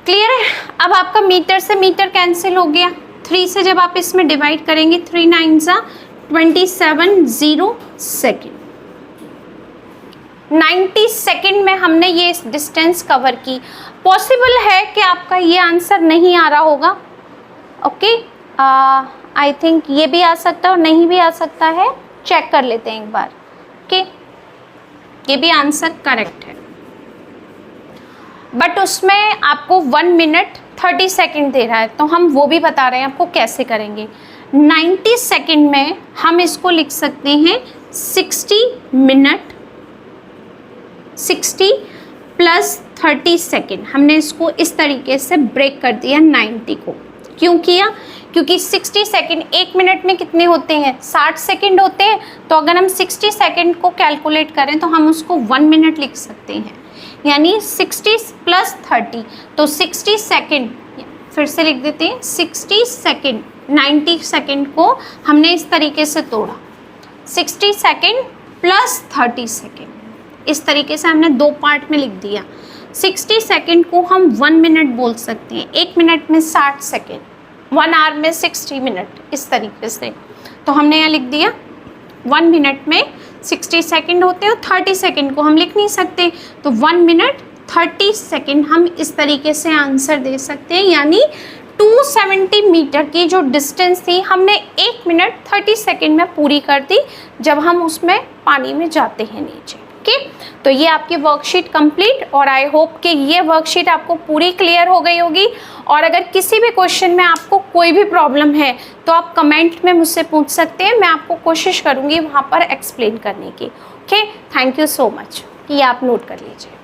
क्लियर है? अब आपका मीटर से मीटर कैंसिल हो गया, 3 से जब आप इसमें डिवाइड करेंगे 3 9 27 0 सेकेंड। 90 सेकेंड में हमने ये डिस्टेंस कवर की। पॉसिबल है कि आपका ये आंसर नहीं आ रहा होगा, ओके, आई थिंक ये भी आ सकता है और नहीं भी आ सकता है, चेक कर लेते हैं एक बार। ओके, ये भी आंसर करेक्ट है, बट उसमें आपको 1 मिनट 30 सेकेंड दे रहा है, तो हम वो भी बता रहे हैं आपको कैसे करेंगे। 90 सेकेंड में हम इसको लिख सकते हैं 60 मिनट 60 प्लस 30 सेकेंड, हमने इसको इस तरीके से ब्रेक कर दिया 90 को। क्यों किया? क्योंकि 60 सेकेंड, 1 मिनट में कितने होते हैं? 60 सेकेंड होते हैं। तो अगर हम 60 सेकेंड को कैलकुलेट करें तो हम उसको 1 मिनट लिख सकते हैं, यानी 60 + 30, तो 60 सेकेंड, फिर से लिख देते हैं 60 सेकेंड, 90 सेकेंड को हमने इस तरीके से तोड़ा, 60 सेकेंड + 30 सेकेंड, इस तरीके से हमने 2 पार्ट में लिख दिया। 60 सेकेंड को हम 1 मिनट बोल सकते हैं, 1 मिनट में 60 सेकेंड, 1 आवर में 60 मिनट, इस तरीके से। तो हमने यहाँ लिख दिया 1 मिनट में 60 सेकेंड होते हैं और 30 सेकेंड को हम लिख नहीं सकते, तो 1 मिनट 30 सेकेंड हम इस तरीके से आंसर दे सकते हैं। यानी 270 मीटर की जो डिस्टेंस थी हमने 1 मिनट 30 सेकेंड में पूरी कर दी जब हम उसमें पानी में जाते हैं नीचे। ओके, तो ये आपकी वर्कशीट कंप्लीट, और आई होप कि ये वर्कशीट आपको पूरी क्लियर हो गई होगी। और अगर किसी भी क्वेश्चन में आपको कोई भी प्रॉब्लम है तो आप कमेंट में मुझसे पूछ सकते हैं, मैं आपको कोशिश करूँगी वहाँ पर एक्सप्लेन करने की। Okay, thank you so much. ये आप नोट कर लीजिए।